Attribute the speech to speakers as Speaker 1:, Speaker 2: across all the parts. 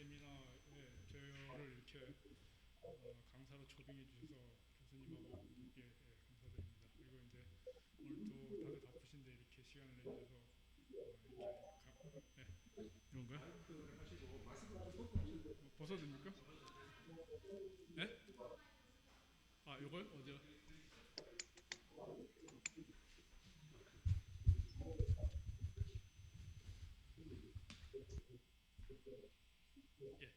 Speaker 1: 세미나에 저를 이렇게 강사로 초빙해 주셔서 교수님하고 분께 감사드립니다. 그리고 이제 오늘 또 다들 바쁘신데 이렇게 시간을 내주셔서 이렇게 예, 이런가요? 벗어도 됩니까? 예? 아, 이걸 어디요? 예,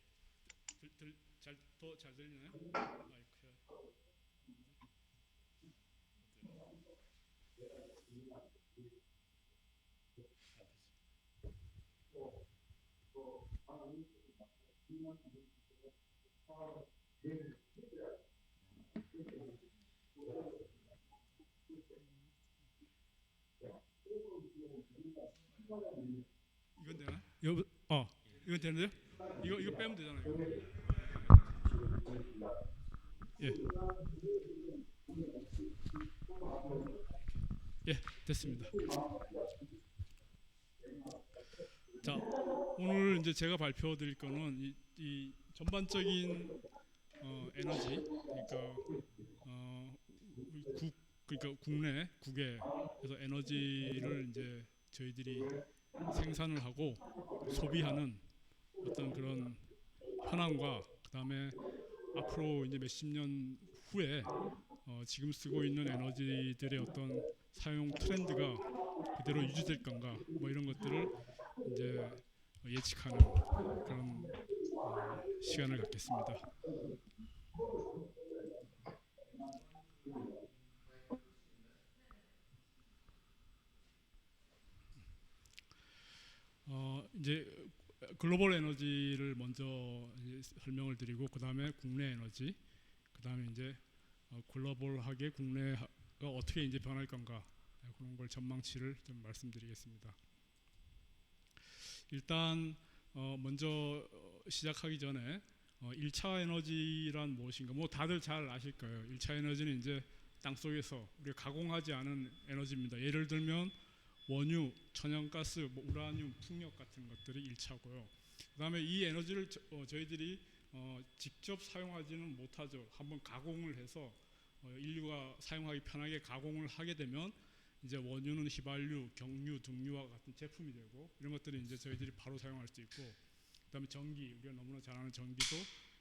Speaker 1: 더 잘 들리나요? 마이크 안 되죠. 이건 되나? 이건 되는데요? 이거 빼면 되잖아요. 예, 예, 됐습니다. 자, 오늘 이제 제가 발표드릴 거는 이 전반적인 에너지, 그러니까 우리 그러니까 국내 국외에서 에너지를 이제 저희들이 생산을 하고 소비하는 어떤 그런 현황과 그다음에 앞으로 이제 몇십 년 후에 지금 쓰고 있는 에너지들의 어떤 사용 트렌드가 그대로 유지될 건가 뭐 이런 것들을 이제 예측하는 그런 시간을 갖겠습니다. 이제 글로벌 에너지를 먼저 이제 설명을 드리고 그 다음에 국내 에너지, 그 다음에 이제 글로벌하게 국내가 어떻게 이제 변할 건가 그런 걸 전망치를 좀 말씀드리겠습니다. 일단 먼저 시작하기 전에 1차 에너지란 무엇인가 뭐 다들 잘 아실 거예요. 1차 에너지는 이제 땅 속에서 우리가 가공하지 않은 에너지입니다. 예를 들면 원유, 천연가스, 뭐 우라늄, 풍력 같은 것들이 1차고요. 그다음에 이 에너지를 저희들이 직접 사용하지는 못하죠. 한번 가공을 해서 인류가 사용하기 편하게 가공을 하게 되면 이제 원유는 휘발유, 경유, 등유와 같은 제품이 되고 이런 것들을 이제 저희들이 바로 사용할 수 있고 그다음에 전기 우리가 너무나 잘 아는 전기도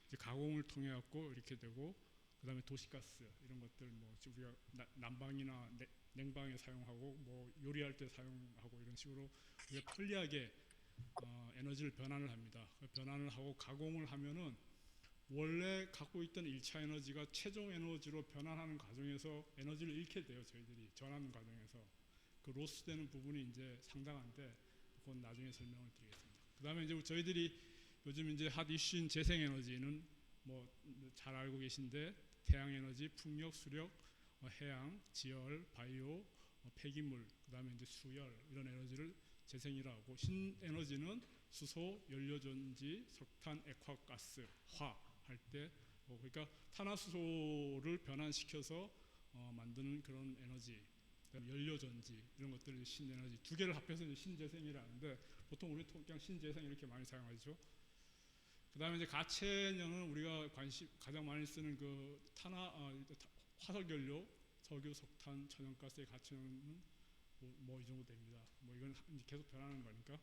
Speaker 1: 이제 가공을 통해 갖고 이렇게 되고 그다음에 도시가스 이런 것들 뭐 우리가 난방이나 냉방에 사용하고 뭐 요리할 때 사용하고 이런 식으로 우리가 편리하게 에너지를 변환을 합니다. 변환을 하고 가공을 하면은 원래 갖고 있던 1차 에너지가 최종 에너지로 변환하는 과정에서 에너지를 잃게 돼요. 저희들이 전하는 과정에서 그 로스되는 부분이 이제 상당한데 그건 나중에 설명을 드리겠습니다. 그다음에 이제 저희들이 요즘 이제 핫 이슈인 재생에너지는 뭐 잘 알고 계신데 태양에너지, 풍력, 수력, 해양, 지열, 바이오, 폐기물, 그다음에 이제 수열 이런 에너지를 재생이라고 하고 신에너지는 수소, 연료전지, 석탄, 액화가스, 화 할 때 그러니까 탄화수소를 변환시켜서 만드는 그런 에너지, 연료전지 이런 것들을 신에너지 두 개를 합해서 이제 신재생이라는데 보통 우리 그냥 신재생 이렇게 많이 사용하죠. 그다음에 이제 가채연료는 우리가 가장 많이 쓰는 그 화석연료, 석유, 석탄, 천연가스의 가채연료는 뭐 이 정도 됩니다. 뭐 이건 계속 변하는 거니까.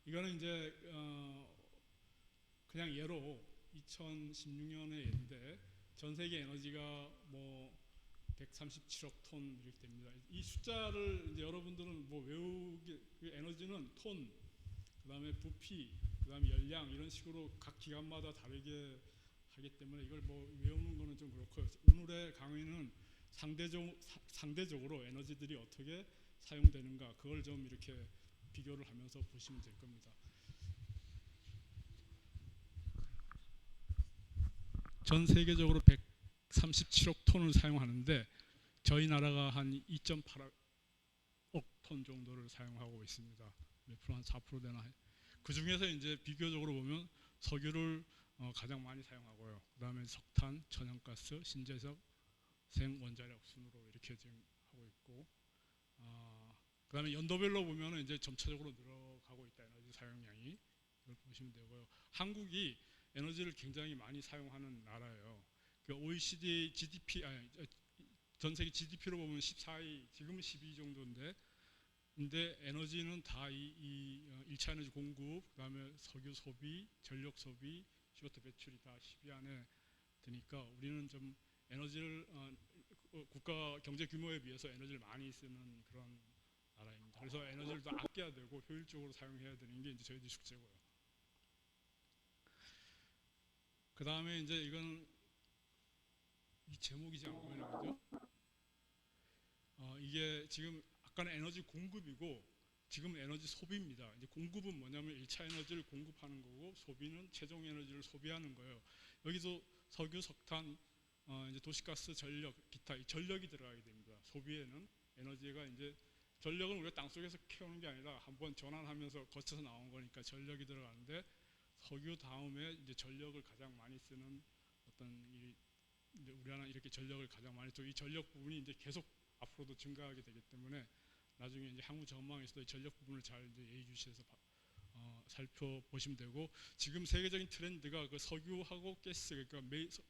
Speaker 1: 이거는 이제 그냥 예로 2016년의 예인데 전 세계 에너지가 뭐 137억 톤 이렇게 됩니다. 이 숫자를 이제 여러분들은 뭐 외우기 에너지는 톤, 그다음에 부피, 그다음에 열량 이런 식으로 각 기관마다 다르게 하기 때문에 이걸 뭐 외우는 거는 좀 그렇고 오늘의 강의는 상대적으로 에너지들이 어떻게 사용되는가 그걸 좀 이렇게 비교를 하면서 보시면 될 겁니다. 전 세계적으로 137억 톤을 사용하는데 저희 나라가 한 2.8억 톤 정도를 사용하고 있습니다. 몇 프로 한 4% 되나. 그 중에서 이제 비교적으로 보면 석유를 가장 많이 사용하고요. 그다음에 석탄, 천연가스, 신재생 원자력 순으로 이렇게 지금 하고 있고, 그다음에 연도별로 보면 이제 점차적으로 늘어가고 있다. 에너지 사용량이 이걸 보시면 되고요. 한국이 에너지를 굉장히 많이 사용하는 나라예요. 그 OECD GDP 전 세계 GDP로 보면 14위, 지금은 12위 정도인데, 근데 에너지는 다 이 1차 에너지 공급, 그다음에 석유 소비, 전력 소비, CO2 배출이 다 10위 안에 드니까 우리는 좀 에너지를 국가 경제 규모에 비해서 에너지를 많이 쓰는 그런 나라입니다. 그래서 에너지를 더 아껴야 되고 효율적으로 사용해야 되는 게 이제 저희들 숙제고요. 그 다음에 이제 이건 이 제목이 잘 안 보이나 그죠? 이게 지금 아까는 에너지 공급이고 지금 에너지 소비입니다. 이제 공급은 뭐냐면 1차 에너지를 공급하는 거고 소비는 최종 에너지를 소비하는 거예요. 여기서 석유, 석탄, 이제 도시가스, 전력, 기타 이 전력이 들어가게 됩니다. 소비에는 에너지가 이제 전력은 우리가 땅 속에서 캐오는 게 아니라 한번 전환하면서 거쳐서 나온 거니까 전력이 들어가는데 석유 다음에 이제 전력을 가장 많이 쓰는 어떤 이제 우리나라 이렇게 전력을 가장 많이 쓰고 이 전력 부분이 이제 계속 앞으로도 증가하게 되기 때문에 나중에 이제 향후 전망에서도 이 전력 부분을 잘 이제 예의주시해서 살펴보시면 되고 지금 세계적인 트렌드가 그 석유하고 가스 그러니까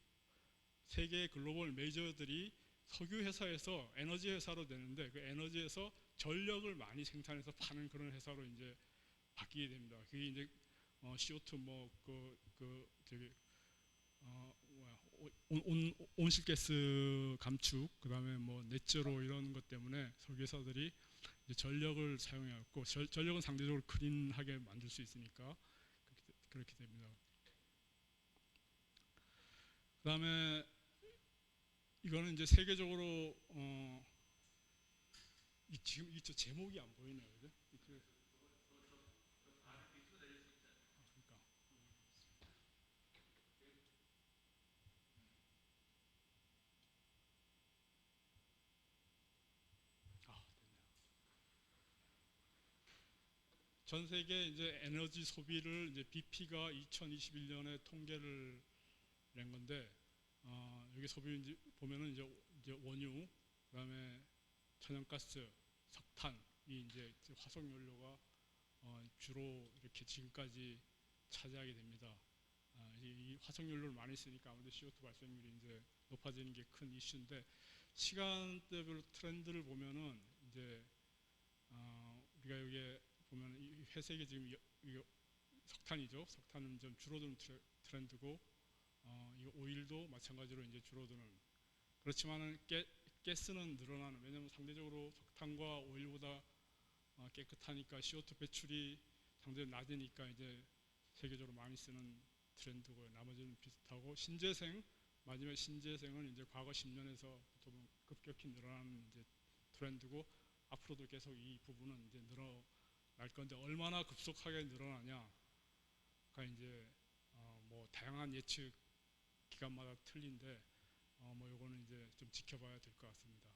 Speaker 1: 세계 글로벌 메이저들이 석유 회사에서 에너지 회사로 되는데 그 에너지에서 전력을 많이 생산해서 파는 그런 회사로 이제 바뀌게 됩니다. 그게 이제 CO2 저기 온실가스 감축, 그다음에 뭐 넷제로 이런 것 때문에 석유 회사들이 이제 전력을 사용해갖고 전력은 상대적으로 클린하게 만들 수 있으니까 그렇게 됩니다. 그다음에 이거는 이제 세계적으로 지금 이 제목이 안 보이네요, 그죠? 그러니까 됐네요. 전 세계 이제 에너지 소비를 이제 BP가 2021년에 통계를 낸 건데 여기 소비 이제 보면은 이제 원유, 그다음에 천연가스, 석탄이 이제 화석 연료가 주로 이렇게 지금까지 차지하게 됩니다. 이 화석 연료를 많이 쓰니까 아무래도 CO2 발생률이 이제 높아지는 게 큰 이슈인데 시간대별 트렌드를 보면은 이제 우리가 여기에 보면 이 회색이 지금 석탄이죠. 석탄은 좀 줄어드는 트렌드고 이 오일도 마찬가지로 이제 줄어드는 그렇지만은 가스는 늘어나는 왜냐하면 상대적으로 석탄과 오일보다 깨끗하니까 CO2 배출이 상대적으로 낮으니까 이제 세계적으로 많이 쓰는 트렌드고요. 나머지는 비슷하고 마지막 신재생은 이제 과거 10년에서 좀 급격히 늘어나는 이제 트렌드고 앞으로도 계속 이 부분은 이제 늘어날 건데 얼마나 급속하게 늘어나냐가 이제 뭐 다양한 예측 기간마다 틀린데 뭐 요거는 이제 좀 지켜봐야 될 것 같습니다.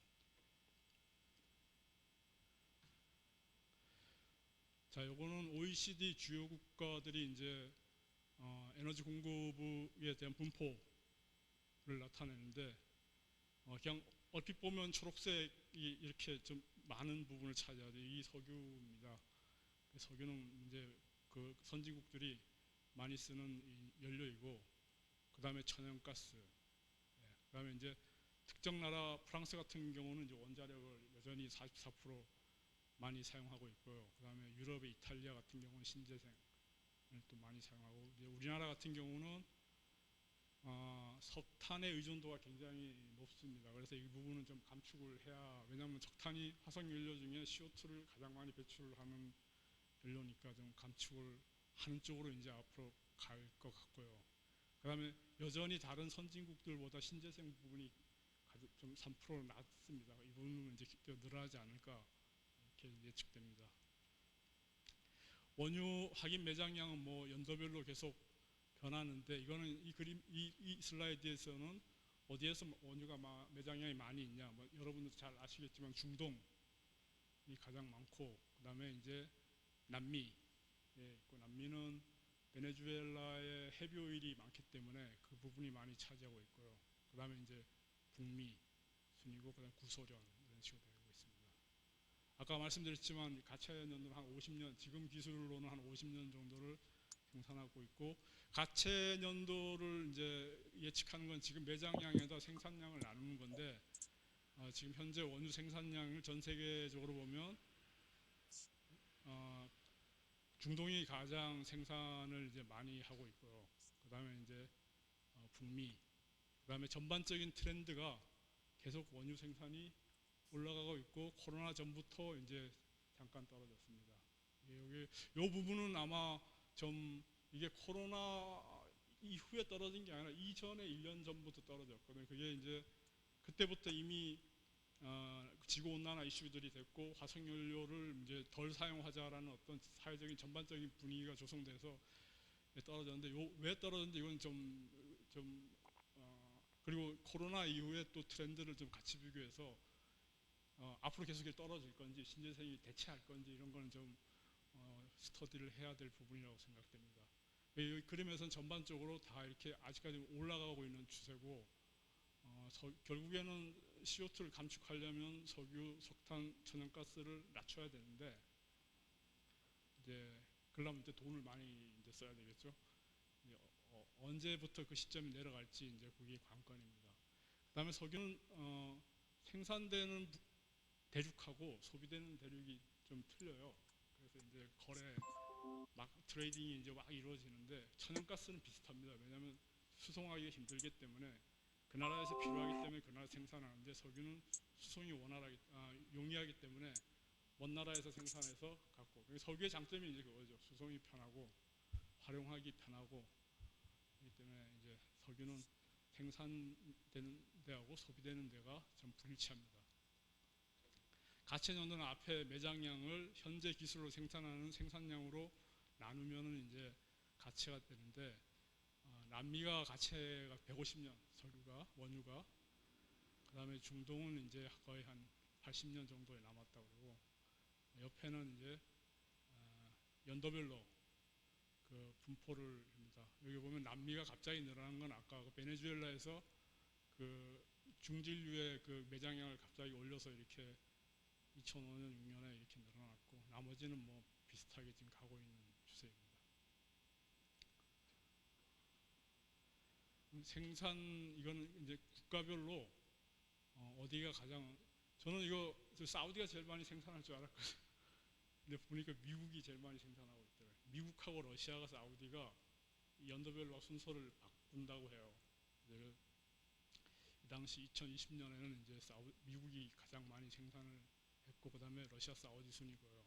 Speaker 1: 자, 요거는 OECD 주요 국가들이 이제 에너지 공급에 대한 분포를 나타내는데 그냥 얼핏 보면 초록색이 이렇게 좀 많은 부분을 차지하죠. 이 석유입니다. 석유는 이제 그 선진국들이 많이 쓰는 이 연료이고 그 다음에 천연가스, 그 다음에 이제 특정 나라 프랑스 같은 경우는 이제 원자력을 여전히 44% 많이 사용하고 있고요. 그 다음에 유럽의 이탈리아 같은 경우는 신재생을 또 많이 사용하고 이제 우리나라 같은 경우는 석탄의 의존도가 굉장히 높습니다. 그래서 이 부분은 좀 감축을 해야 왜냐하면 석탄이 화석연료 중에 CO2를 가장 많이 배출하는 연료니까 좀 감축을 하는 쪽으로 이제 앞으로 갈 것 같고요. 그 다음에 여전히 다른 선진국들보다 신재생 부분이 좀 3% 낮습니다. 이 부분은 이제 늘어나지 않을까 이렇게 예측됩니다. 원유 확인 매장량은 뭐 연도별로 계속 변하는데 이거는 이 그림 이 슬라이드에서는 어디에서 원유가 매장량이 많이 있냐 뭐 여러분들 잘 아시겠지만 중동이 가장 많고 그다음에 이제 남미 있고 남미는 베네수엘라의 헤비 오일이 많기 때문에 그 부분이 많이 차지하고 있고요. 그다음에 이제 북미 순이고 그다음 구소련 이런 식으로 되고 있습니다. 아까 말씀드렸지만 가채 연도는 한 50년, 지금 기술로는 한 50년 정도를 생산하고 있고, 가채 연도를 이제 예측하는 건 지금 매장량에다 생산량을 나누는 건데, 지금 현재 원유 생산량을 전 세계적으로 보면 중동이 가장 생산을 이제 많이 하고 있고요. 그 다음에 이제 북미, 그 다음에 전반적인 트렌드가 계속 원유 생산이 올라가고 있고, 코로나 전부터 이제 잠깐 떨어졌습니다. 여기 이 부분은 아마 좀 이게 코로나 이후에 떨어진 게 아니라 이전에 1년 전부터 떨어졌거든요. 그게 이제 그때부터 이미 지구 온난화 이슈들이 됐고, 화석연료를 이제 덜 사용하자라는 어떤 사회적인 전반적인 분위기가 조성돼서 떨어졌는데, 왜 떨어졌는지 이건 그리고 코로나 이후에 또 트렌드를 좀 같이 비교해서 앞으로 계속 떨어질 건지 신재생이 대체할 건지 이런 거는 좀 스터디를 해야 될 부분이라고 생각됩니다. 이 그림에서는 전반적으로 다 이렇게 아직까지 올라가고 있는 추세고, 결국에는 CO2를 감축하려면 석유, 석탄, 천연가스를 낮춰야 되는데, 이제 그러려면 이제 돈을 많이 이제 써야 되겠죠. 이제 언제부터 그 시점이 내려갈지 이제 그게 관건입니다. 그다음에 석유는 생산되는 대륙하고 소비되는 대륙이 좀 틀려요. 그래서 이제 거래 막 트레이딩이 이제 막 이루어지는데, 천연가스는 비슷합니다. 왜냐하면 수송하기가 힘들기 때문에 그 나라에서 필요하기 때문에 그 나라 생산하는데, 석유는 수송이 용이하기 때문에 먼 나라에서 생산해서 갖고, 석유의 장점이 이제 그거죠. 수송이 편하고 활용하기 편하고, 그렇기 때문에 이제 석유는 생산되는 데하고 소비되는 데가 좀 불일치합니다. 가채연도는 앞에 매장량을 현재 기술로 생산하는 생산량으로 나누면은 이제 가채가 되는데, 남미가 가채가 150년, 석유가 원유가, 그 다음에 중동은 이제 거의 한 80년 정도에 남았다고 그러고, 옆에는 이제 연도별로 그 분포를 합니다. 여기 보면 남미가 갑자기 늘어난 건 아까 그 베네수엘라에서 그 중진류의 그 매장량을 갑자기 올려서 이렇게 2005년, 6년에 이렇게 늘어났고, 나머지는 뭐 비슷하게 지금 가고 있는 추세입니다. 생산, 이거는 이제 국가별로 어디가 가장, 저는 이거 사우디가 제일 많이 생산할 줄 알았거든요. 근데 보니까 미국이 제일 많이 생산하고 있더라고요. 미국하고 러시아가 사우디가 연도별로 순서를 바꾼다고 해요. 이 당시 2020년에는 이제 미국이 가장 많이 생산을 했고, 그 다음에 러시아, 사우디 순이고요.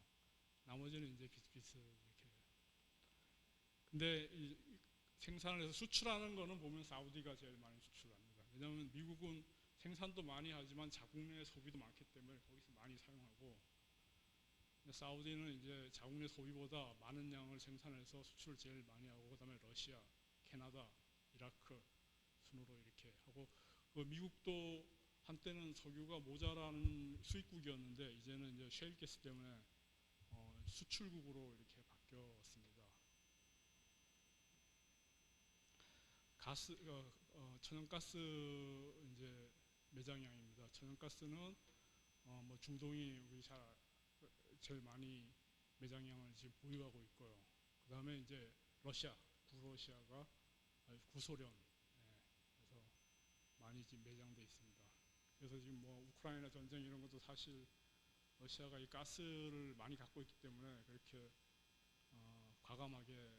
Speaker 1: 나머지는 이제 비슷비슷 이렇게. 근데 생산을 해서 수출하는 거는 보면 사우디가 제일 많이 수출합니다. 왜냐하면 미국은 생산도 많이 하지만 자국 내 소비도 많기 때문에 거기서 많이 사용하고, 사우디는 이제 자국 내 소비보다 많은 양을 생산해서 수출을 제일 많이 하고, 그 다음에 러시아, 캐나다, 이라크 순으로 이렇게 하고, 미국도 한때는 석유가 모자라는 수입국이었는데 이제는 이제 셰일가스 때문에 수출국으로 이렇게 바뀌었습니다. 천연가스 이제 매장량입니다. 천연가스는 뭐 중동이 우리 제일 많이 매장량을 지금 보유하고 있고요. 그 다음에 이제 러시아, 구러시아가 구소련, 그래서 많이 지금 매장돼 있습니다. 그래서 지금 뭐 우크라이나 전쟁 이런 것도 사실 러시아가 이 가스를 많이 갖고 있기 때문에 그렇게 과감하게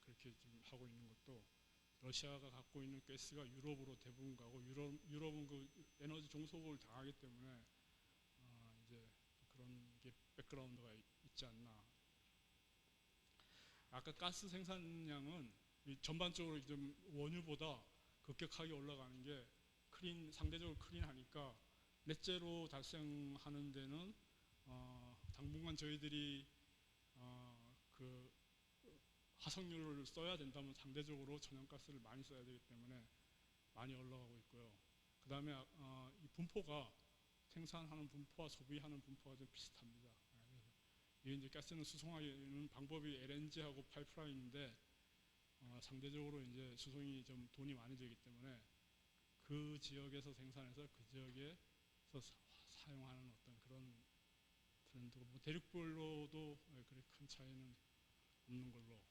Speaker 1: 그렇게 지금 하고 있는 것도, 러시아가 갖고 있는 가스가 유럽으로 대부분 가고, 유럽은 그 에너지 종속을 당하기 때문에 이제 그런 게 백그라운드가 있지 않나. 아까 가스 생산량은 전반적으로 좀 원유보다 급격하게 올라가는 게 상대적으로 클린하니까 넷제로 달성하는 데는 당분간 저희들이 그 화석연료를 써야 된다면 상대적으로 천연가스를 많이 써야 되기 때문에 많이 올라가고 있고요. 그 다음에 이 분포가, 생산하는 분포와 소비하는 분포가 좀 비슷합니다. 이게 이제 가스는 수송하는 방법이 LNG하고 파이프라인인데, 상대적으로 이제 수송이 좀 돈이 많이 들기 때문에 그 지역에서 생산해서 그 지역에서 사용하는 어떤 그런 두고 뭐 대륙별로도 그렇게 큰 차이는 없는 걸로.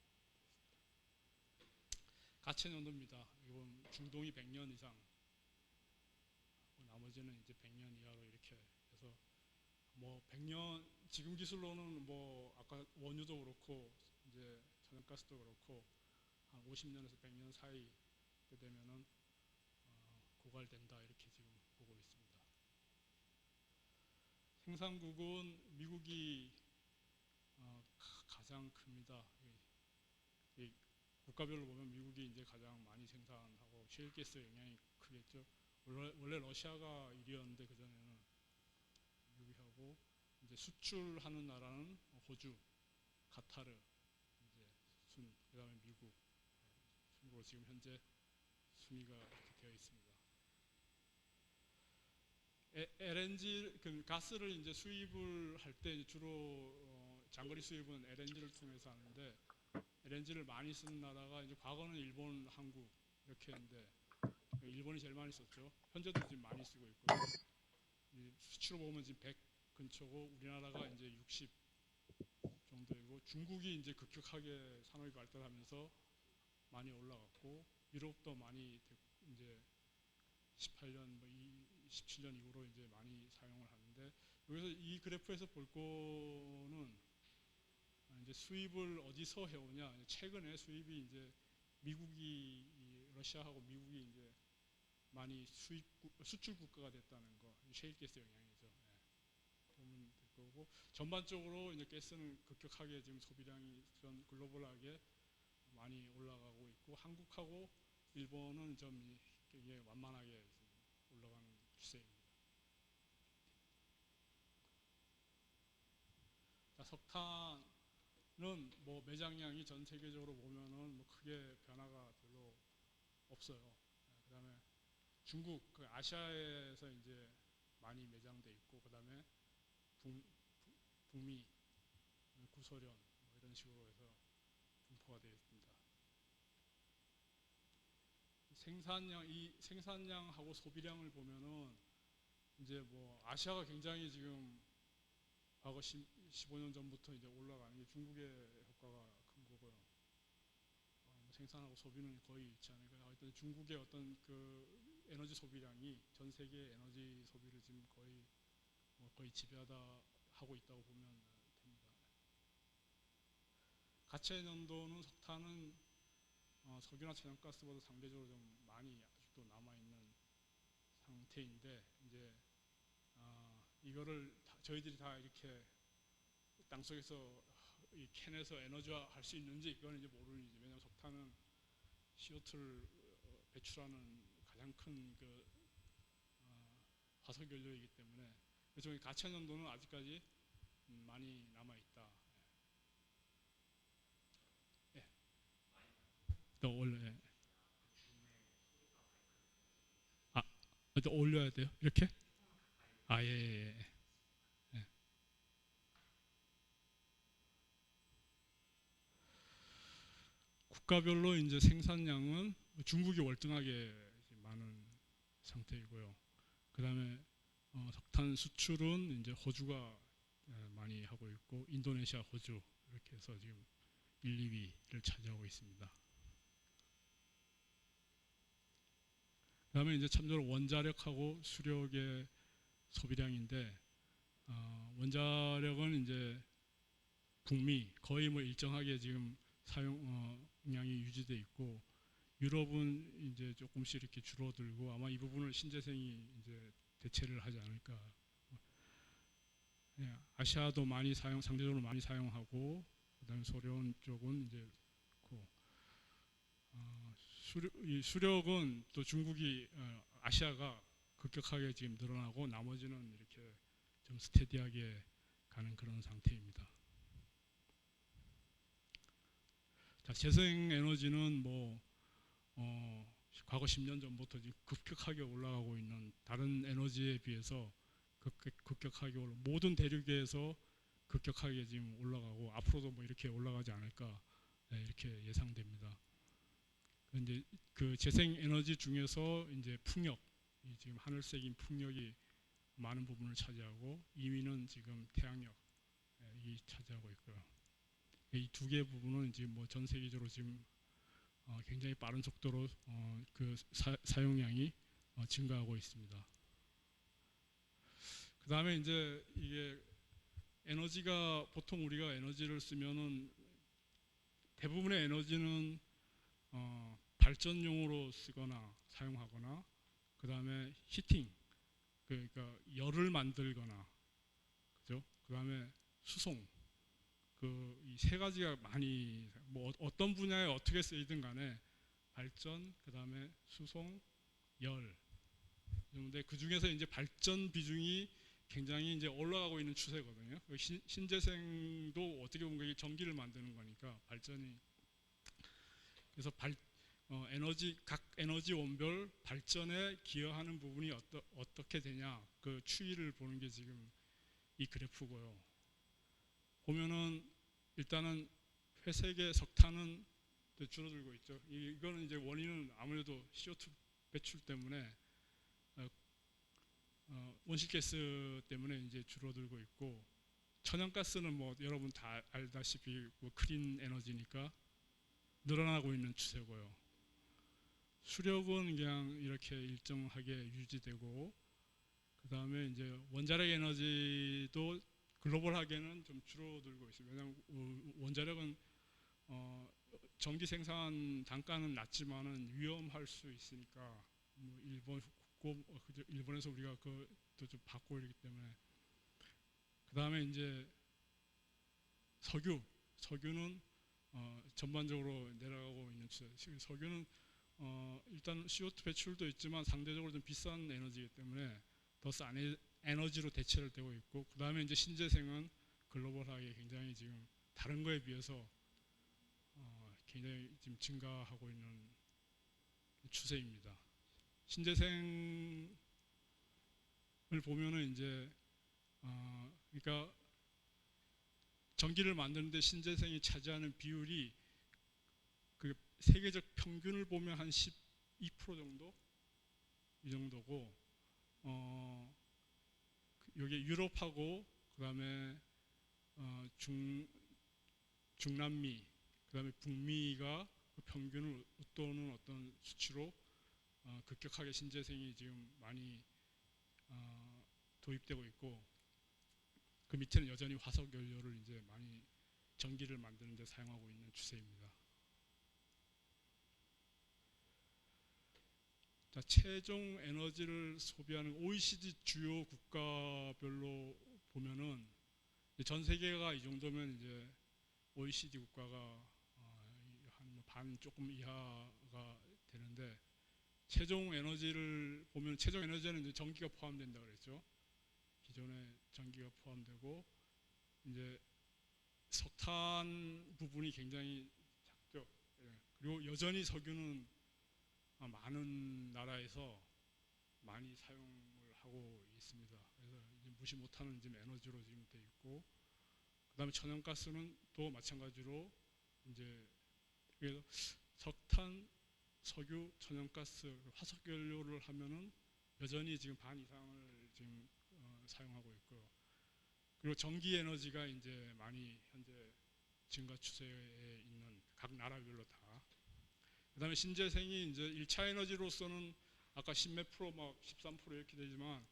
Speaker 1: 가채연도입니다. 이건 중동이 100년 이상, 나머지는 이제 100년 이하로 이렇게 해서 뭐 100년 지금 기술로는 뭐 아까 원유도 그렇고 이제 천연가스도 그렇고 한 50년에서 100년 사이 때 되면은 고갈된다 이렇게 지금 보고 있습니다. 생산국은 미국이 가장 큽니다. 이 국가별로 보면 미국이 이제 가장 많이 생산하고 셰일가스 영향이 크겠죠. 원래 러시아가 1위였는데 그 전에는 미국이 하고 이제 수출하는 나라는 호주, 카타르, 이제 그다음에 미국 순으로 지금 현재 순위가 이렇게 되어 있습니다. LNG 그 가스를 이제 수입을 할 때 주로 장거리 수입은 LNG를 통해서 하는데 LNG를 많이 쓰는 나라가 이제 과거는 일본, 한국 이렇게 했는데 일본이 제일 많이 썼죠. 현재도 지금 많이 쓰고 있고요. 수치로 보면 지금 100 근처고 우리나라가 이제 60 정도이고 중국이 이제 급격하게 산업이 발달하면서 많이 올라갔고 유럽도 많이 이제 18년, 뭐 17년 이후로 이제 많이 사용을 하는데 여기서 이 그래프에서 볼 거는 이제 수입을 어디서 해오냐. 최근에 수입이 이제 미국이 러시아하고 미국이 이제 많이 수출 국가가 됐다는 거, 셰일가스 영향이죠. 예. 보면 될 거고 전반적으로 이제 가스는 급격하게 지금 소비량이 전 글로벌하게 많이 올라가고 있고 한국하고 일본은 좀 이게 완만하게 올라가는 추세입니다. 자, 석탄은 뭐 매장량이 전 세계적으로 보면은 뭐 크게 변화가 별로 없어요. 그다음에 중국, 그 아시아에서 이제 많이 매장돼 있고, 그다음에 북미, 구소련 뭐 이런 식으로 해서 분포가 되어 있습니다. 이 생산량하고 소비량을 보면은 이제 뭐 아시아가 굉장히 지금 과거 15년 전부터 이제 올라가는 게 중국의 효과가 큰 거고요. 생산하고 소비는 거의 있지 않을까. 하여튼 중국의 어떤 그 에너지 소비량이 전 세계 에너지 소비를 지금 거의 지배하다 하고 있다고 보면 됩니다. 가채 연도는 석탄은 석유나 천연가스보다 상대적으로 좀 많이 아직도 남아 있는 상태인데 이제 이거를 저희들이 다 이렇게 땅속에서 이 캔에서 에너지화 할 수 있는지 그건 이제 모르는 이제 왜냐하면 석탄은 CO2를 배출하는 가장 큰 그 화석 연료이기 때문에 그래서 가채 연도는 아직까지 많이 남아 있다. 예. 더 올려. 아, 더 올려야 돼요? 이렇게? 아, 예, 예, 예. 예. 국가별로 이제 생산량은 중국이 월등하게 많은 상태이고요. 그 다음에 석탄 수출은 이제 호주가 많이 하고 있고 인도네시아, 호주 이렇게 해서 지금 1, 2위를 차지하고 있습니다. 그 다음에 이제 참조로 원자력하고 수력의 소비량인데 원자력은 이제 북미 거의 뭐 일정하게 지금 사용량이 유지돼 있고 유럽은 이제 조금씩 이렇게 줄어들고 아마 이 부분을 신재생이 이제 대체를 하지 않을까. 예, 아시아도 많이 상대적으로 많이 사용하고 그다음에 소련 쪽은 이제 그 수력은 또 중국이 아시아가 급격하게 지금 늘어나고 나머지는 이렇게 좀 스테디하게 가는 그런 상태입니다. 자, 재생에너지는 뭐 과거 10년 전부터 지금 급격하게 올라가고 있는 다른 에너지에 비해서 급격하게 모든 대륙에서 급격하게 지금 올라가고 앞으로도 뭐 이렇게 올라가지 않을까 이렇게 예상됩니다. 근데 그 재생에너지 중에서 이제 풍력, 지금 하늘색인 풍력이 많은 부분을 차지하고 2위는 지금 태양력, 이 차지하고 있고요. 이 두 개 부분은 지금 뭐 전 세계적으로 지금 굉장히 빠른 속도로 그 사용량이 증가하고 있습니다. 그 다음에 이제 이게 에너지가 보통 우리가 에너지를 쓰면은 대부분의 에너지는 발전용으로 쓰거나 사용하거나 그 다음에 히팅 그러니까 열을 만들거나 그죠? 그 다음에 수송 그 이 세 가지가 많이 뭐 어떤 분야에 어떻게 쓰이든 간에 발전 그 다음에 수송 열 근데 그 중에서 이제 발전 비중이 굉장히 이제 올라가고 있는 추세거든요. 신재생도 어떻게 보면 전기를 만드는 거니까 발전이 그래서 에너지 각 에너지 원별 발전에 기여하는 부분이 어떻게 되냐 그 추이를 보는 게 지금 이 그래프고요. 보면은 일단은 회색의 석탄은 줄어들고 있죠. 이거는 이제 원인은 아무래도 CO2 배출 때문에 온실가스 때문에 이제 줄어들고 있고 천연가스는 뭐 여러분 다 알다시피 뭐 클린 에너지니까 늘어나고 있는 추세고요. 수력은 그냥 이렇게 일정하게 유지되고 그 다음에 이제 원자력 에너지도 글로벌하게는 좀 줄어들고 있습니다. 왜냐하면 원자력은 전기 생산 단가는 낮지만은 위험할 수 있으니까 뭐 일본에서 우리가 그것도 좀 받고 있기 때문에 그 다음에 이제 석유는 전반적으로 내려가고 있는 추세. 석유는 일단 CO2 배출도 있지만 상대적으로 좀 비싼 에너지이기 때문에 더 싼 에너지로 대체를 되고 있고 그 다음에 이제 신재생은 글로벌하게 굉장히 지금 다른 거에 비해서 굉장히 지금 증가하고 있는 추세입니다. 신재생을 보면은 이제 그러니까 전기를 만드는데 신재생이 차지하는 비율이 그 세계적 평균을 보면 한 12% 정도 이 정도고 여기 유럽하고 그다음에 중남미 그다음에 북미가 그 평균을 웃도는 어떤 수치로 급격하게 신재생이 지금 많이 도입되고 있고 그 밑에는 여전히 화석 연료를 이제 많이 전기를 만드는 데 사용하고 있는 추세입니다. 자, 최종 에너지를 소비하는 OECD 주요 국가별로 보면은 전 세계가 이 정도면 이제 OECD 국가가 한 반 조금 이하가 되는데 최종 에너지를 보면 최종 에너지는 이제 전기가 포함된다 그랬죠. 기존에 전기가 포함되고 이제 석탄 부분이 굉장히 작죠. 예. 그리고 여전히 석유는 많은 나라에서 많이 사용을 하고 있습니다. 그래서 이제 무시 못하는 지금 에너지로 지금 돼 있고, 그다음에 천연가스는 또 마찬가지로 이제 그래서 석탄, 석유, 천연가스, 화석연료를 하면은 여전히 지금 반 이상을 지금 사용하고 있고요. 그리고 전기 에너지가 이제 많이 현재 증가 추세에 있는 각 나라별로 다. 그다음에 신재생이 이제 1차 에너지로서는 아까 10몇 프로 막 13% 이렇게 되지만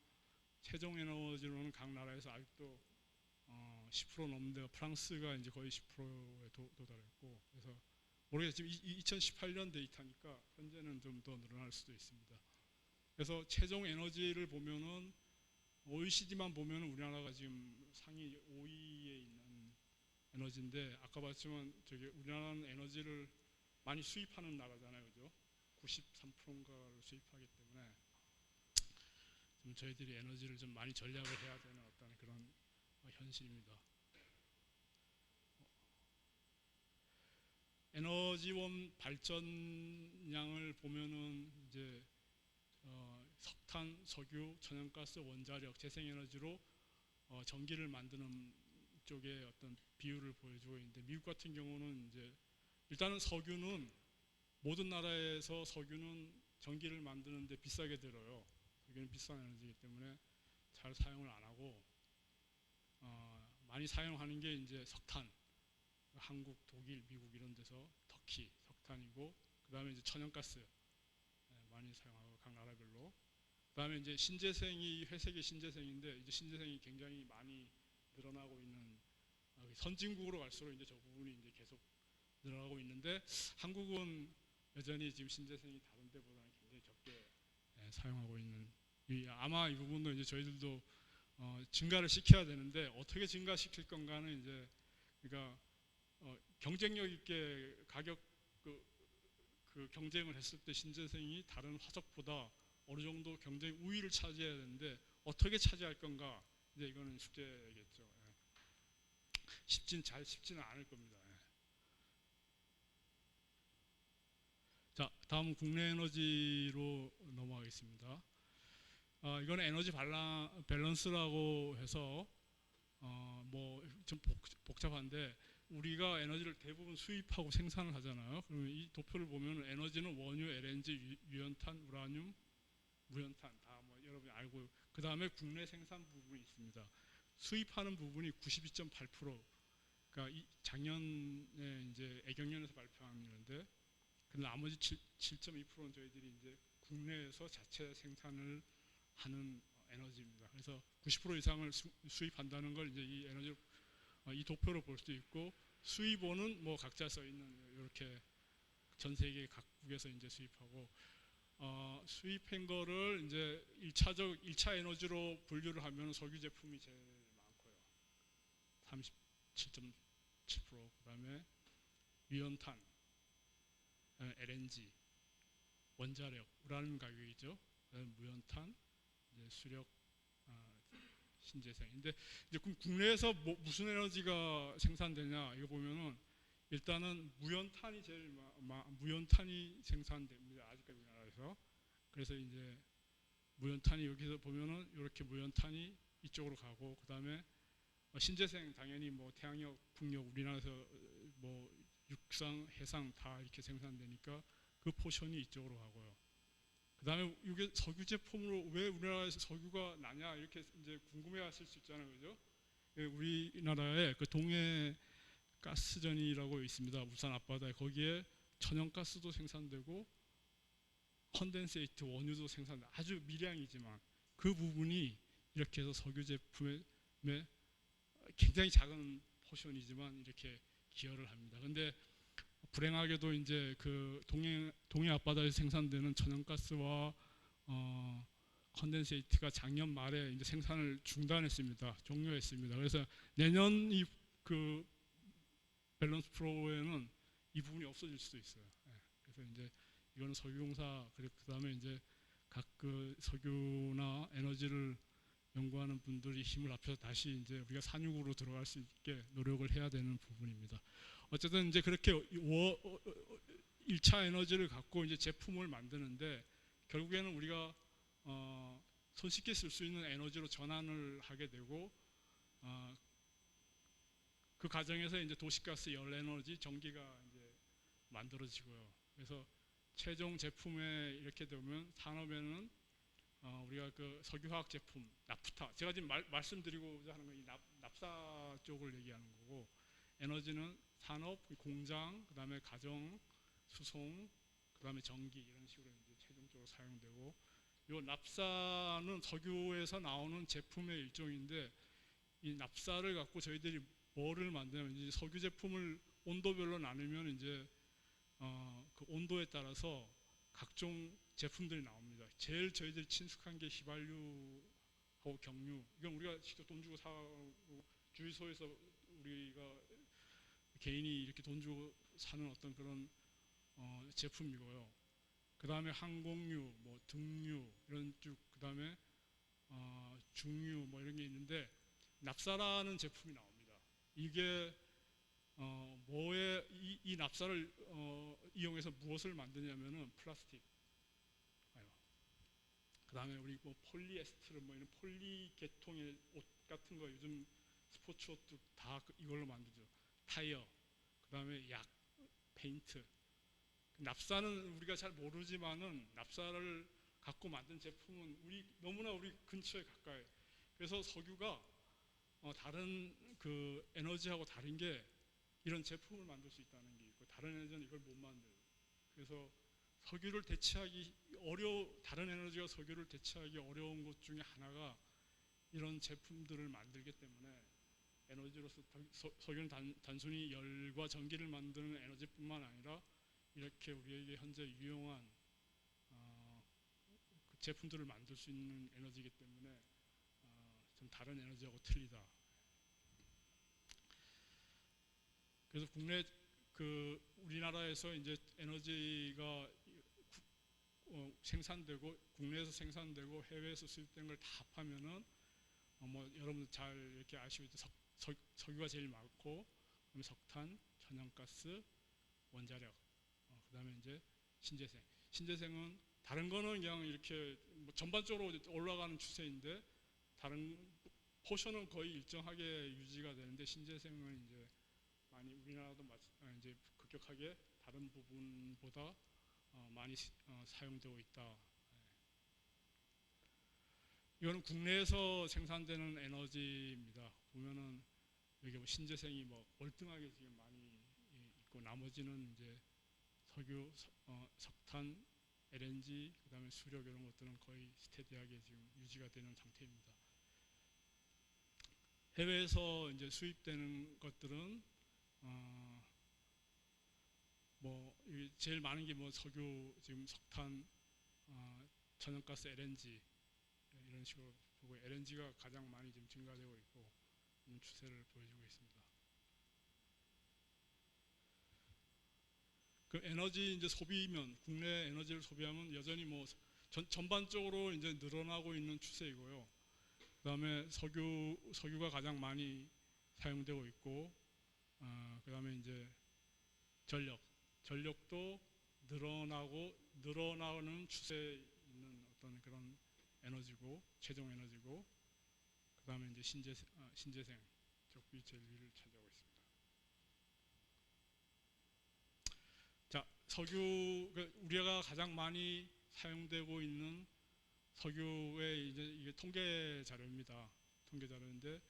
Speaker 1: 최종 에너지로는 각 나라에서 아직도 10% 넘는데 프랑스가 이제 거의 10%에 도달했고 그래서 모르겠지만 2018년 데이터니까 현재는 좀 더 늘어날 수도 있습니다. 그래서 최종 에너지를 보면은 OECD만 보면은 우리나라가 지금 상위 5위에 있는 에너지인데 아까 봤지만 저기 우리나라는 에너지를 많이 수입하는 나라잖아요, 그죠? 93%인가를 수입하기 때문에 좀 저희들이 에너지를 좀 많이 전략을 해야 되는 어떤 그런 현실입니다. 에너지원 발전량을 보면은 이제 석탄, 석유, 천연가스, 원자력, 재생에너지로 전기를 만드는 쪽에 어떤 비율을 보여주고 있는데 미국 같은 경우는 이제 일단은 석유는 모든 나라에서 석유는 전기를 만드는데 비싸게 들어요. 석유는 비싼 에너지이기 때문에 잘 사용을 안 하고 많이 사용하는 게 이제 석탄, 한국, 독일, 미국 이런 데서 터키 석탄이고, 그 다음에 이제 천연가스 많이 사용하고 각 나라별로. 그 다음에 이제 신재생이 회색의 신재생인데 이제 신재생이 굉장히 많이 늘어나고 있는 선진국으로 갈수록 이제 저 부분이 이제 계속 늘어나고 있는데 한국은 여전히 지금 신재생이 다른 데보다는 굉장히 적게 사용하고 있는 아마 이 부분도 이제 저희들도 증가를 시켜야 되는데 어떻게 증가시킬 건가는 이제 그러니까 경쟁력 있게 가격 그 경쟁을 했을 때 신재생이 다른 화석보다 어느 정도 경쟁 우위를 차지해야 되는데 어떻게 차지할 건가 이제 이거는 숙제겠죠. 쉽지는 않을 겁니다. 자, 다음은 국내 에너지로 넘어가겠습니다. 이건 에너지 밸런스라고 해서 뭐 좀 복잡한데 우리가 에너지를 대부분 수입하고 생산을 하잖아요. 그러면 이 도표를 보면 에너지는 원유, LNG, 유연탄, 우라늄, 무연탄 다 뭐 여러분이 알고 그 다음에 국내 생산 부분이 있습니다. 수입하는 부분이 92.8%. 그러니까 작년에 이제 애경련에서 발표한 건데, 그 나머지 7.2%는 저희들이 이제 국내에서 자체 생산을 하는 에너지입니다. 그래서 90% 이상을 수입한다는 걸 이제 이 에너지 이 도표로 볼 수 있고 수입원은 뭐 각자 써 있는 이렇게 전 세계 각국에서 이제 수입하고 수입한 거를 이제 1차 에너지로 분류를 하면 석유 제품이 제일 많고요. 37.7%. 그다음에 유연탄, LNG, 원자력, 우라늄 가격이죠. 무연탄, 이제 수력, 신재생. 근데 이제 국내에서 무슨 에너지가 생산되냐 이거 보면은 일단은 무연탄이 제일 무연탄이 생산됩니다. 아직까지 우리나라에서. 그래서 이제 무연탄이 여기서 보면은 이렇게 무연탄이 이쪽으로 가고 그 다음에 신재생 당연히 뭐 태양력, 풍력 우리나라에서 뭐 육상, 해상 다 이렇게 생산되니까 그 포션이 이쪽으로 가고요. 그 다음에 이게 석유 제품으로 왜 우리나라에서 석유가 나냐 이렇게 이제 궁금해하실 수 있잖아요, 그죠? 우리나라에 그 동해 가스전이라고 있습니다. 울산 앞바다에 거기에 천연가스도 생산되고 컨덴세이트 원유도 생산돼 아주 미량이지만 그 부분이 이렇게 해서 석유 제품에 굉장히 작은 포션이지만 이렇게 기여를 합니다. 근데 불행하게도 이제 그 동해 앞바다에서 생산되는 천연가스와 컨덴세이트가 작년 말에 이제 생산을 중단했습니다. 종료했습니다. 그래서 내년 그 밸런스 프로에는 이 부분이 없어질 수도 있어요. 그래서 이제 이거는 석유공사 그 다음에 이제 각 그 석유나 에너지를 연구하는 분들이 힘을 합쳐서 다시 이제 우리가 산육으로 들어갈 수 있게 노력을 해야 되는 부분입니다. 어쨌든 이제 그렇게 1차 에너지를 갖고 이제 제품을 만드는데 결국에는 우리가 손쉽게 쓸 수 있는 에너지로 전환을 하게 되고 그 과정에서 이제 도시가스, 열에너지, 전기가 이제 만들어지고요. 그래서 최종 제품에 이렇게 되면 산업에는 우리가 그 석유화학 제품, 나프타, 제가 지금 말씀드리고자 하는 건 이 납사 쪽을 얘기하는 거고, 에너지는 산업, 공장, 그 다음에 가정, 수송, 그 다음에 전기 이런 식으로 이제 최종적으로 사용되고, 이 납사는 석유에서 나오는 제품의 일종인데 이 납사를 갖고 저희들이 뭐를 만드냐면 이제 석유 제품을 온도별로 나누면 이제 그 온도에 따라서 각종 제품들이 나옵니다. 제일 저희들이 친숙한 게 휘발유하고 경유. 이건 우리가 직접 돈 주고 사고 주유소에서 우리가 개인이 이렇게 돈 주고 사는 어떤 그런 제품이고요. 그 다음에 항공유, 뭐 등유 이런 쭉, 그 다음에 중유 뭐 이런 게 있는데 납사라는 제품이 나옵니다. 이게 이 납사를 이용해서 무엇을 만드냐면은 플라스틱, 그 다음에 우리 뭐 폴리에스테르 뭐 이런 폴리 계통의 옷 같은 거 요즘 스포츠 옷도 다 이걸로 만들죠. 타이어, 그 다음에 약, 페인트. 납사는 우리가 잘 모르지만은 납사를 갖고 만든 제품은 너무나 우리 근처에 가까이. 그래서 석유가 다른 그 에너지하고 다른 게 이런 제품을 만들 수 있다는 게 있고 다른 에너지는 이걸 못 만들어요. 그래서 석유를 대체하기 다른 에너지가 석유를 대체하기 어려운 것 중에 하나가 이런 제품들을 만들기 때문에 에너지로서 석유는 단순히 열과 전기를 만드는 에너지뿐만 아니라 이렇게 우리에게 현재 유용한 그 제품들을 만들 수 있는 에너지이기 때문에 좀 다른 에너지하고 틀리다. 그래서 우리나라에서 이제 에너지가 생산되고 국내에서 생산되고 해외에서 수입된 걸 다 합하면은 뭐 여러분들 잘 이렇게 아시겠죠. 석유가 제일 많고 그다음에 석탄, 천연가스, 원자력, 그다음에 이제 신재생. 신재생은 다른 거는 그냥 이렇게 뭐 전반적으로 올라가는 추세인데 다른 포션은 거의 일정하게 유지가 되는데 신재생은 이제 많이 우리나라도 이제 급격하게 다른 부분보다 많이 사용되고 있다. 이거는 국내에서 생산되는 에너지입니다. 보면은 여기 뭐 신재생이 뭐 월등하게 지금 많이 있고 나머지는 이제 석유, 석탄, LNG, 그다음에 수력 이런 것들은 거의 스테디하게 지금 유지가 되는 상태입니다. 해외에서 이제 수입되는 것들은 뭐 제일 많은 게 뭐 석유, 지금 석탄, 천연가스, LNG 이런 식으로 보고 LNG가 가장 많이 지금 증가되고 있고 있는 추세를 보여주고 있습니다. 그 에너지 이제 소비면 국내 에너지를 소비하면 여전히 뭐 전반적으로 이제 늘어나고 있는 추세이고요. 그다음에 석유가 가장 많이 사용되고 있고, 그다음에 이제 전력도 늘어나는 추세에 있는 어떤 그런 에너지고 최종 에너지고, 그다음에 이제 신재생 쪽이 제일 위를 차지하고 있습니다. 자, 우리가 가장 많이 사용되고 있는 석유의 이제 이게 통계 자료입니다. 통계 자료인데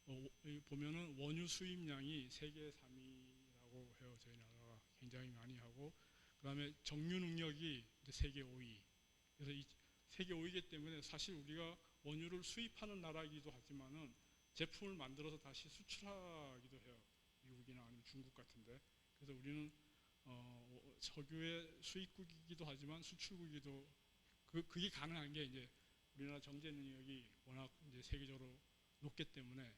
Speaker 1: 여기 보면은 원유 수입량이 세계 3위라고 해요. 저희 나라가 굉장히 많이 하고, 그다음에 정유 능력이 이제 세계 5위. 그래서 이 세계 5위이기 때문에 사실 우리가 원유를 수입하는 나라이기도 하지만은 제품을 만들어서 다시 수출하기도 해요. 미국이나 아니면 중국 같은데. 그래서 우리는 석유의 수입국이기도 하지만 수출국이기도 그게 가능한 게 이제 우리나라 정제 능력이 워낙 이제 세계적으로 높기 때문에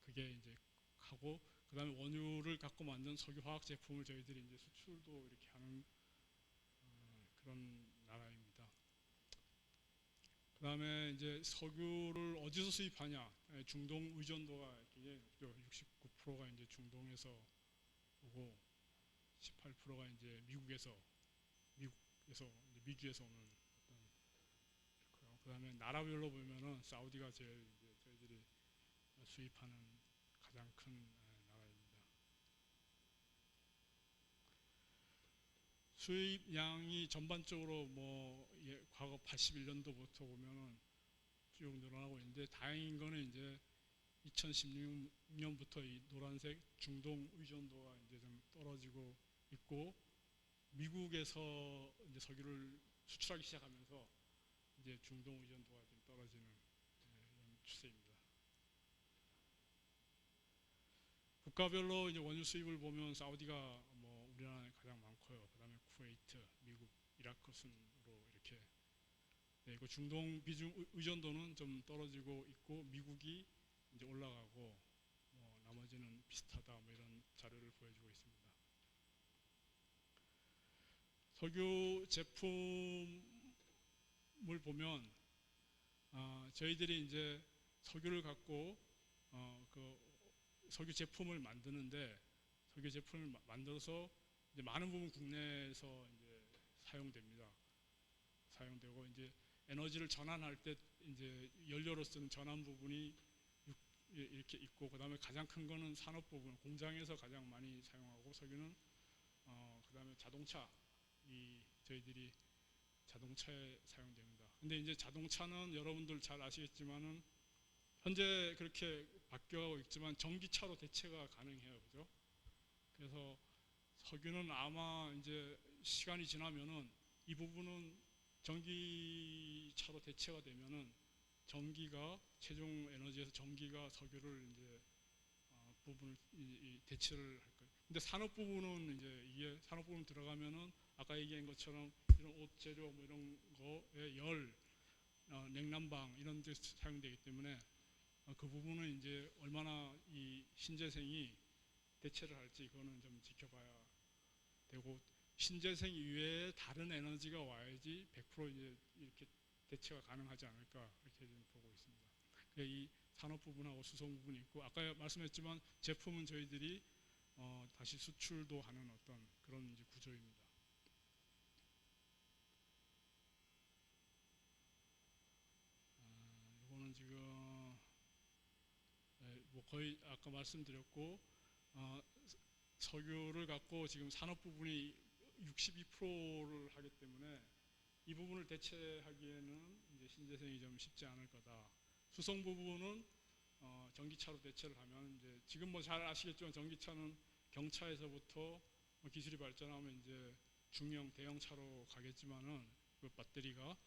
Speaker 1: 그게 이제 하고, 그다음에 원유를 갖고 만든 석유 화학 제품을 저희들이 이제 수출도 이렇게 하는 그런 나라입니다. 그다음에 이제 석유를 어디서 수입하냐? 중동 의존도가 굉장히 높죠. 69%가 이제 중동에서 오고 18%가 이제 미주에서 오는 어떤. 그다음에 나라별로 보면은 사우디가 제일 이제 저희들이 수입하는 가장 큰 나라입니다. 수입량이 전반적으로 뭐 과거 81년도부터 보면은 쭉 늘어나고 있는데 다행인 거는 이제 2016년부터 이 노란색 중동 의존도가 이제 좀 떨어지고 있고, 미국에서 이제 석유를 수출하기 시작하면서 이제 중동 의존도가 좀 떨어지는 이런 추세입니다. 국가별로 이제 원유 수입을 보면 사우디가 뭐 우리나라에 가장 많고요. 그다음에 쿠웨이트, 미국, 이라크 순으로 이렇게 되고, 중동 비중 의존도는 좀 떨어지고 있고 미국이 이제 올라가고 뭐 나머지는 비슷하다 뭐 이런 자료를 보여주고 있습니다. 석유 제품을 보면 저희들이 이제 석유를 갖고 그 석유 제품을 만드는데 석유 제품을 만들어서 이제 많은 부분 국내에서 이제 사용되고 이제 에너지를 전환할 때 이제 연료로 쓰는 전환 부분이 이렇게 있고, 그다음에 가장 큰 거는 산업 부분, 공장에서 가장 많이 사용하고 석유는 그다음에 저희들이 자동차에 사용됩니다. 근데 이제 자동차는 여러분들 잘 아시겠지만은 현재 그렇게 바뀌어가고 있지만 전기차로 대체가 가능해요, 그죠? 그래서 석유는 아마 이제 시간이 지나면은 이 부분은 전기차로 대체가 되면은 전기가 최종 에너지에서 전기가 석유를 이제 부분을 대체를 할 거예요. 근데 산업 부분은 이제 이게 산업 부분 들어가면은 아까 얘기한 것처럼 이런 옷 재료 뭐 이런 거에 열, 냉난방 이런 데 사용되기 때문에 그 부분은 이제 얼마나 이 신재생이 대체를 할지 그거는 좀 지켜봐야 되고 신재생 이외에 다른 에너지가 와야지 100% 이제 이렇게 대체가 가능하지 않을까 이렇게 좀 보고 있습니다. 이 산업 부분하고 수송 부분이 있고 아까 말씀했지만 제품은 저희들이 다시 수출도 하는 어떤 그런 이제 구조입니다. 이거는 지금 뭐 거의 아까 말씀드렸고 석유를 갖고 지금 산업 부분이 62%를 하기 때문에 이 부분을 대체하기에는 이제 신재생이 좀 쉽지 않을 거다. 수송 부분은 전기차로 대체를 하면 이제 지금 뭐 잘 아시겠지만 전기차는 경차에서부터 기술이 발전하면 이제 중형 대형차로 가겠지만은 그 배터리가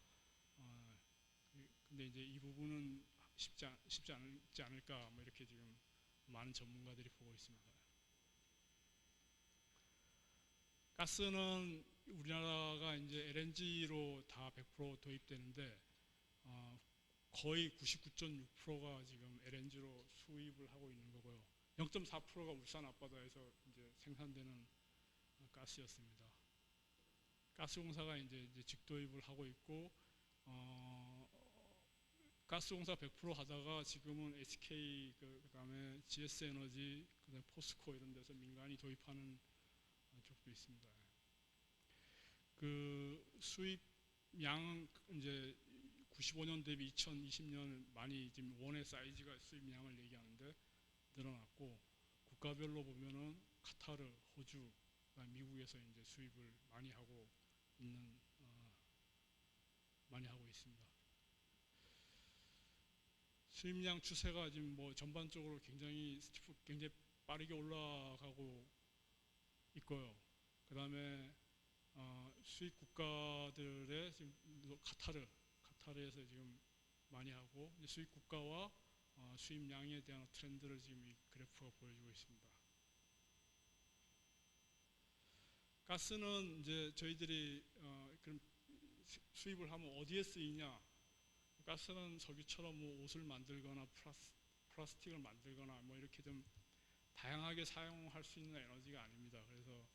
Speaker 1: 근데 이제 이 부분은 쉽지 않을까 뭐 이렇게 지금 많은 전문가들이 보고 있습니다. 가스는 우리나라가 이제 LNG로 다 100% 도입되는데 거의 99.6%가 지금 LNG로 수입을 하고 있는 거고요. 0.4%가 울산 앞바다에서 이제 생산되는 가스였습니다. 가스공사가 이제 직도입을 하고 있고 가스공사 100% 하다가 지금은 SK 그다음에 GS에너지 그다음에 포스코 이런 데서 민간이 도입하는 쪽도 있습니다. 그 수입량 이제 95년 대비 2020년 많이 지금 원의 사이즈가 수입량을 얘기하는데 늘어났고 국가별로 보면은 카타르, 호주, 미국에서 이제 수입을 많이 하고 있습니다. 수입량 추세가 지금 뭐 전반적으로 굉장히 빠르게 올라가고 있고요. 그 다음에 수입 국가들의 지금 카타르에서 지금 많이 하고 수입 국가와 수입량에 대한 트렌드를 지금 이 그래프가 보여주고 있습니다. 가스는 이제 저희들이 그럼 수입을 하면 어디에 쓰이냐? 가스는 석유처럼 뭐 옷을 만들거나 플라스틱을 만들거나 뭐 이렇게 좀 다양하게 사용할 수 있는 에너지가 아닙니다. 그래서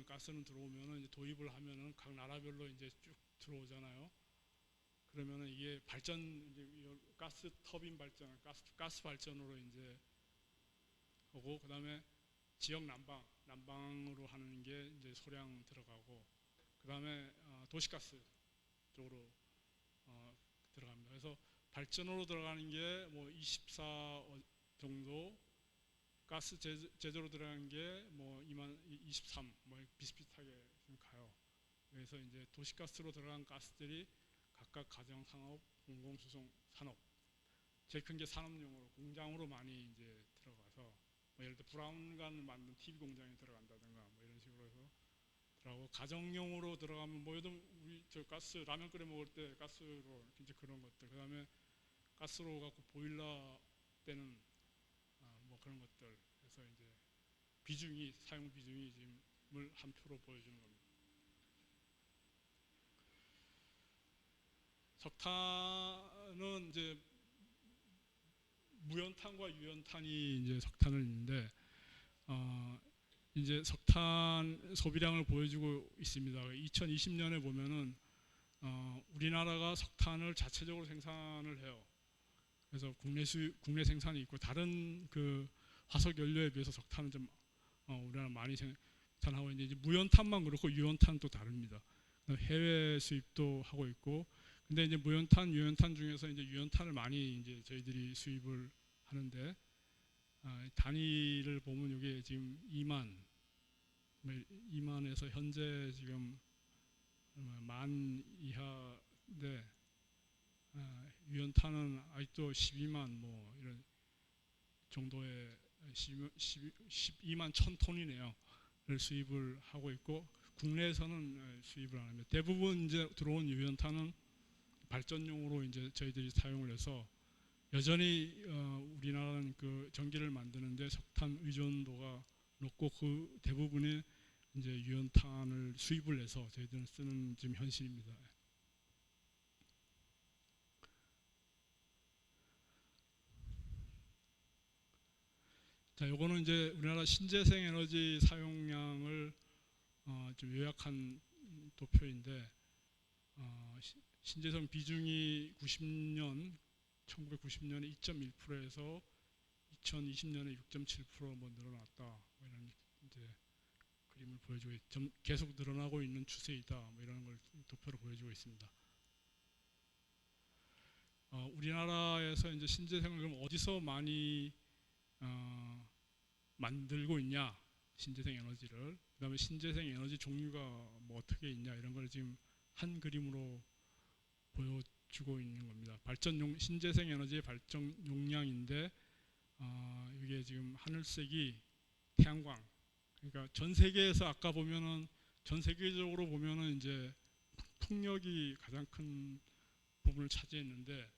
Speaker 1: 가스는 들어오면은 이제 도입을 하면은 각 나라별로 이제 쭉 들어오잖아요. 그러면은 이게 이제 가스 터빈 발전, 가스 발전으로 이제 오고 그다음에 지역 난방으로 하는 게 이제 소량 들어가고 그다음에 도시가스 쪽으로 들어갑니다. 그래서 발전으로 들어가는 게 뭐 24 정도, 가스 제조로 들어가는 게 뭐 23, 뭐 비슷비슷하게 좀 가요. 그래서 이제 도시가스로 들어간 가스들이 각각 가정산업, 공공수송 산업, 제일 큰 게 산업용으로 공장으로 많이 이제 들어가서 뭐 예를 들어 브라운관을 만든 TV 공장에 들어간다든가 뭐 이런 식으로 해서 들어가고 가정용으로 들어가면 뭐 요즘 우리 저 가스 라면 끓여 먹을 때 가스로 이제 그런 것들 그다음에 가스로 갖고 보일러 때는 뭐 그런 것들 그래서 이제 사용 비중이 지금을 한 표로 보여주는 겁니다. 석탄은 이제 무연탄과 유연탄이 이제 석탄을 있는데 이제 석탄 소비량을 보여주고 있습니다. 2020년에 보면은 우리나라가 석탄을 자체적으로 생산을 해요. 그래서 국내 생산이 있고 다른 그 화석 연료에 비해서 석탄은 좀 우리나라 많이 생산하고 이제 무연탄만 그렇고 유연탄은 또 다릅니다. 해외 수입도 하고 있고 근데 이제 무연탄, 유연탄 중에서 이제 유연탄을 많이 이제 저희들이 수입을 하는데 단위를 보면 이게 지금 2만에서 현재 지금 만 이하인데 유연탄은 아직도 12만 뭐 이런 정도의 12만 1,000톤이네요. 를 수입을 하고 있고 국내에서는 수입을 안 합니다. 대부분 이제 들어온 유연탄은 발전용으로 이제 저희들이 사용을 해서 여전히 우리나라는 그 전기를 만드는데 석탄 의존도가 높고 그 대부분이 이제 유연탄을 수입을 해서 저희들은 쓰는 지금 현실입니다. 자, 요거는 이제 우리나라 신재생 에너지 사용량을 좀 요약한 도표인데 신재생 비중이 1990년에 2.1%에서 2020년에 6.7%뭐 늘어났다. 뭐 이런 이제 그림을 보여주고 계속 늘어나고 있는 추세이다. 뭐 이런 걸 도표로 보여주고 있습니다. 우리나라에서 이제 신재생을 그럼 어디서 많이 만들고 있냐? 신재생 에너지를. 그다음에 신재생 에너지 종류가 뭐 어떻게 있냐 이런 걸 지금 한 그림으로 보여주고 있는 겁니다. 발전용 신재생 에너지의 발전 용량인데 이게 지금 하늘색이 태양광. 그러니까 전 세계에서 아까 보면은 전 세계적으로 보면은 이제 풍력이 가장 큰 부분을 차지했는데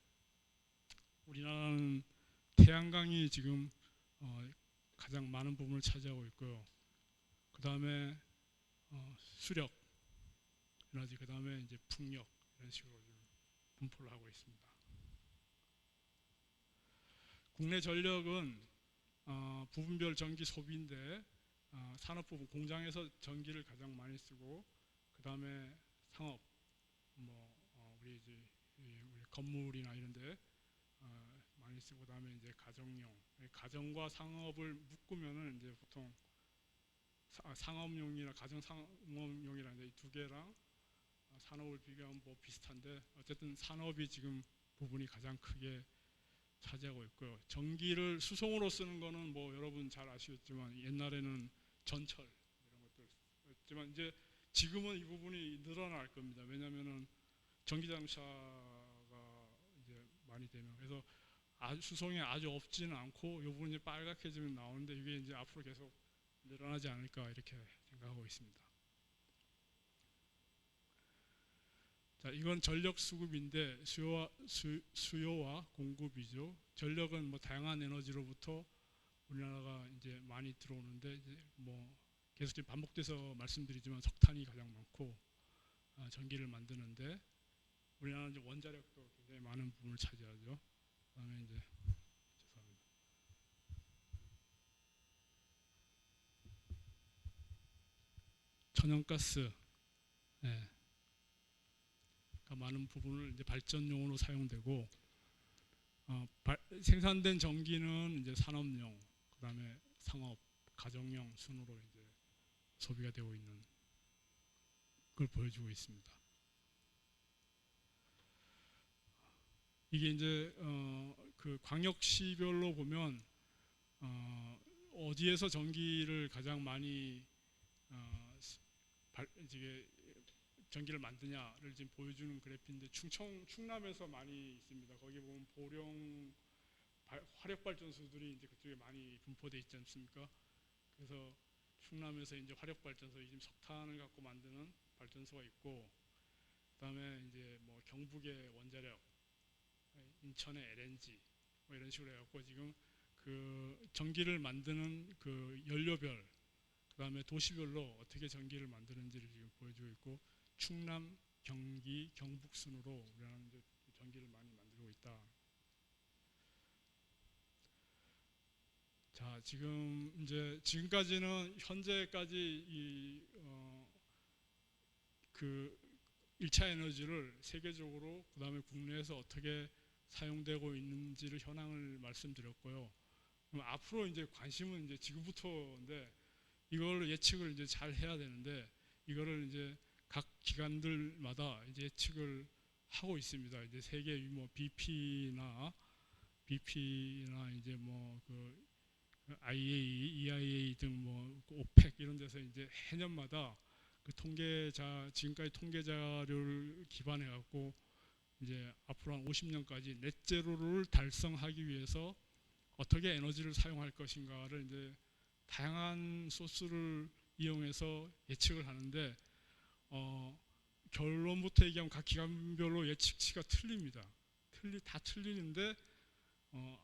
Speaker 1: 우리나라는 태양광이 지금 가장 많은 부분을 차지하고 있고요. 그 다음에 수력 에너지, 그 다음에 이제 풍력 이런 식으로 분포를 하고 있습니다. 국내 전력은 부분별 전기 소비인데 산업 부분 공장에서 전기를 가장 많이 쓰고 그 다음에 상업 뭐 우리 이제 우리 건물이나 이런데 많이 쓰고 그다음에 이제 가정용 가정과 상업을 묶으면은 이제 보통 상업용이나 가정 상업용이라 이제 두 개랑 산업을 비교하면 뭐 비슷한데 어쨌든 산업이 지금 부분이 가장 크게 차지하고 있고요. 전기를 수송으로 쓰는 거는 뭐 여러분 잘 아시겠지만 옛날에는 전철 이런 것들 했지만 이제 지금은 이 부분이 늘어날 겁니다. 왜냐하면은 전기장차가 이제 많이 되면 그래서 수송이 아주 없지는 않고 이 부분이 빨갛게 지금 나오는데 이게 이제 앞으로 계속 늘어나지 않을까 이렇게 생각하고 있습니다. 자, 이건 전력 수급인데 수요와 공급이죠. 전력은 뭐 다양한 에너지로부터 우리나라가 이제 많이 들어오는데 이제 뭐 계속 반복돼서 말씀드리지만 석탄이 가장 많고 전기를 만드는데 우리나라는 이제 원자력도 굉장히 많은 부분을 차지하죠. 그다음에 이제 죄송합니다. 천연가스, 네. 그러니까 많은 부분을 이제 발전용으로 사용되고 생산된 전기는 이제 산업용, 그다음에 상업, 가정용 순으로 이제 소비가 되고 있는 걸 보여주고 있습니다. 이게 이제 그 광역시별로 보면 어디에서 전기를 가장 많이 이게 전기를 만드냐를 지금 보여주는 그래프인데 충남에서 많이 있습니다. 거기 보면 보령 화력발전소들이 이제 그쪽에 많이 분포되어 있지 않습니까? 그래서 충남에서 이제 화력발전소 지금 석탄을 갖고 만드는 발전소가 있고, 그다음에 이제 뭐 경북의 원자력, 인천의 LNG 뭐 이런 식으로 해갖고 지금 그 전기를 만드는 그 연료별, 그다음에 도시별로 어떻게 전기를 만드는지를 지금 보여주고 있고 충남, 경기, 경북 순으로 우리나라는 이제 전기를 많이 만들고 있다. 자, 지금 이제 지금까지는 현재까지 그 1차 에너지를 세계적으로 그다음에 국내에서 어떻게 사용되고 있는지를 현황을 말씀드렸고요. 그럼 앞으로 이제 관심은 이제 지금부터인데 이걸 예측을 이제 잘 해야 되는데 이거를 이제 각 기관들마다 이제 예측을 하고 있습니다. 이제 세계 뭐 BP나 이제 뭐 그 IEA, EIA 등 뭐 오펙 이런 데서 이제 해년마다 그 통계자 지금까지 통계 자료를 기반해 갖고 이제 앞으로 한 50년까지 넷제로를 달성하기 위해서 어떻게 에너지를 사용할 것인가를 이제 다양한 소스를 이용해서 예측을 하는데 결론부터 얘기하면 각 기관별로 예측치가 틀립니다. 다 틀리는데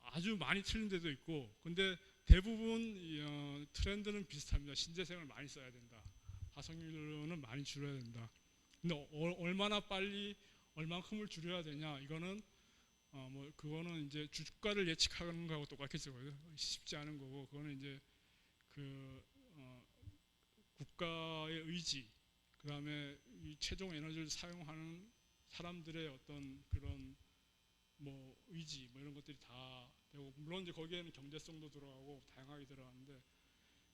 Speaker 1: 아주 많이 틀린 데도 있고, 근데 대부분 트렌드는 비슷합니다. 신재생을 많이 써야 된다. 화석연료는 많이 줄여야 된다. 근데 얼마나 빨리 얼만큼을 줄여야 되냐, 이거는 뭐 그거는 이제 주가를 예측하는 거하고 똑같겠죠. 쉽지 않은 거고, 그거는 이제 그 국가의 의지, 그 다음에 이 최종 에너지를 사용하는 사람들의 어떤 그런 뭐 의지, 뭐 이런 것들이 다 되고, 물론 이제 거기에는 경제성도 들어가고 다양하게 들어가는데,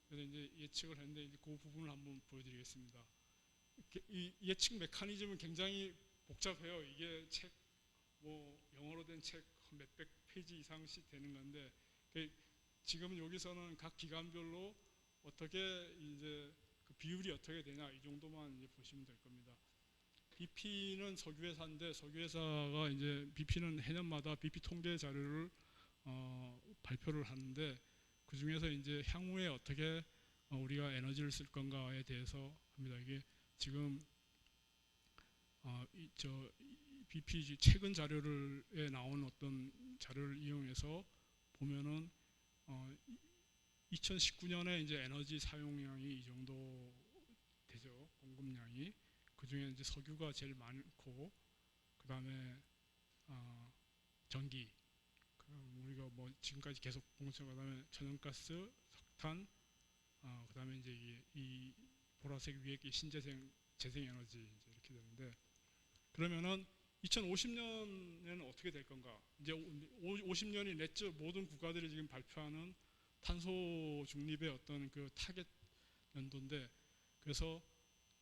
Speaker 1: 그래서 이제 예측을 했는데 이제 그 부분을 한번 보여드리겠습니다. 이 예측 메커니즘은 굉장히 복잡해요. 이게 책, 뭐 영어로 된 책 몇백 페이지 이상씩 되는 건데, 지금 여기서는 각 기관별로 어떻게 이제 그 비율이 어떻게 되냐, 이 정도만 이제 보시면 될 겁니다. BP는 석유회사인데, 석유회사가 이제 BP는 해년마다 BP 통계 자료를 발표를 하는데, 그 중에서 이제 향후에 어떻게 우리가 에너지를 쓸 건가에 대해서 합니다. 이게 지금 BP 최근 자료에 나온 어떤 자료를 이용해서 보면은 2019년에 이제 에너지 사용량이 이 정도 되죠. 공급량이. 그 중에 이제 석유가 제일 많고, 그 다음에 전기, 우리가 뭐 지금까지 계속 공급한, 그 다음에 천연가스, 석탄, 그 다음에 이제 이 보라색 위에 신재생 재생에너지 이제 이렇게 되는데, 그러면은 2050년에는 어떻게 될 건가? 이제 50년이 냈죠. 모든 국가들이 지금 발표하는 탄소 중립의 어떤 그 타겟 연도인데, 그래서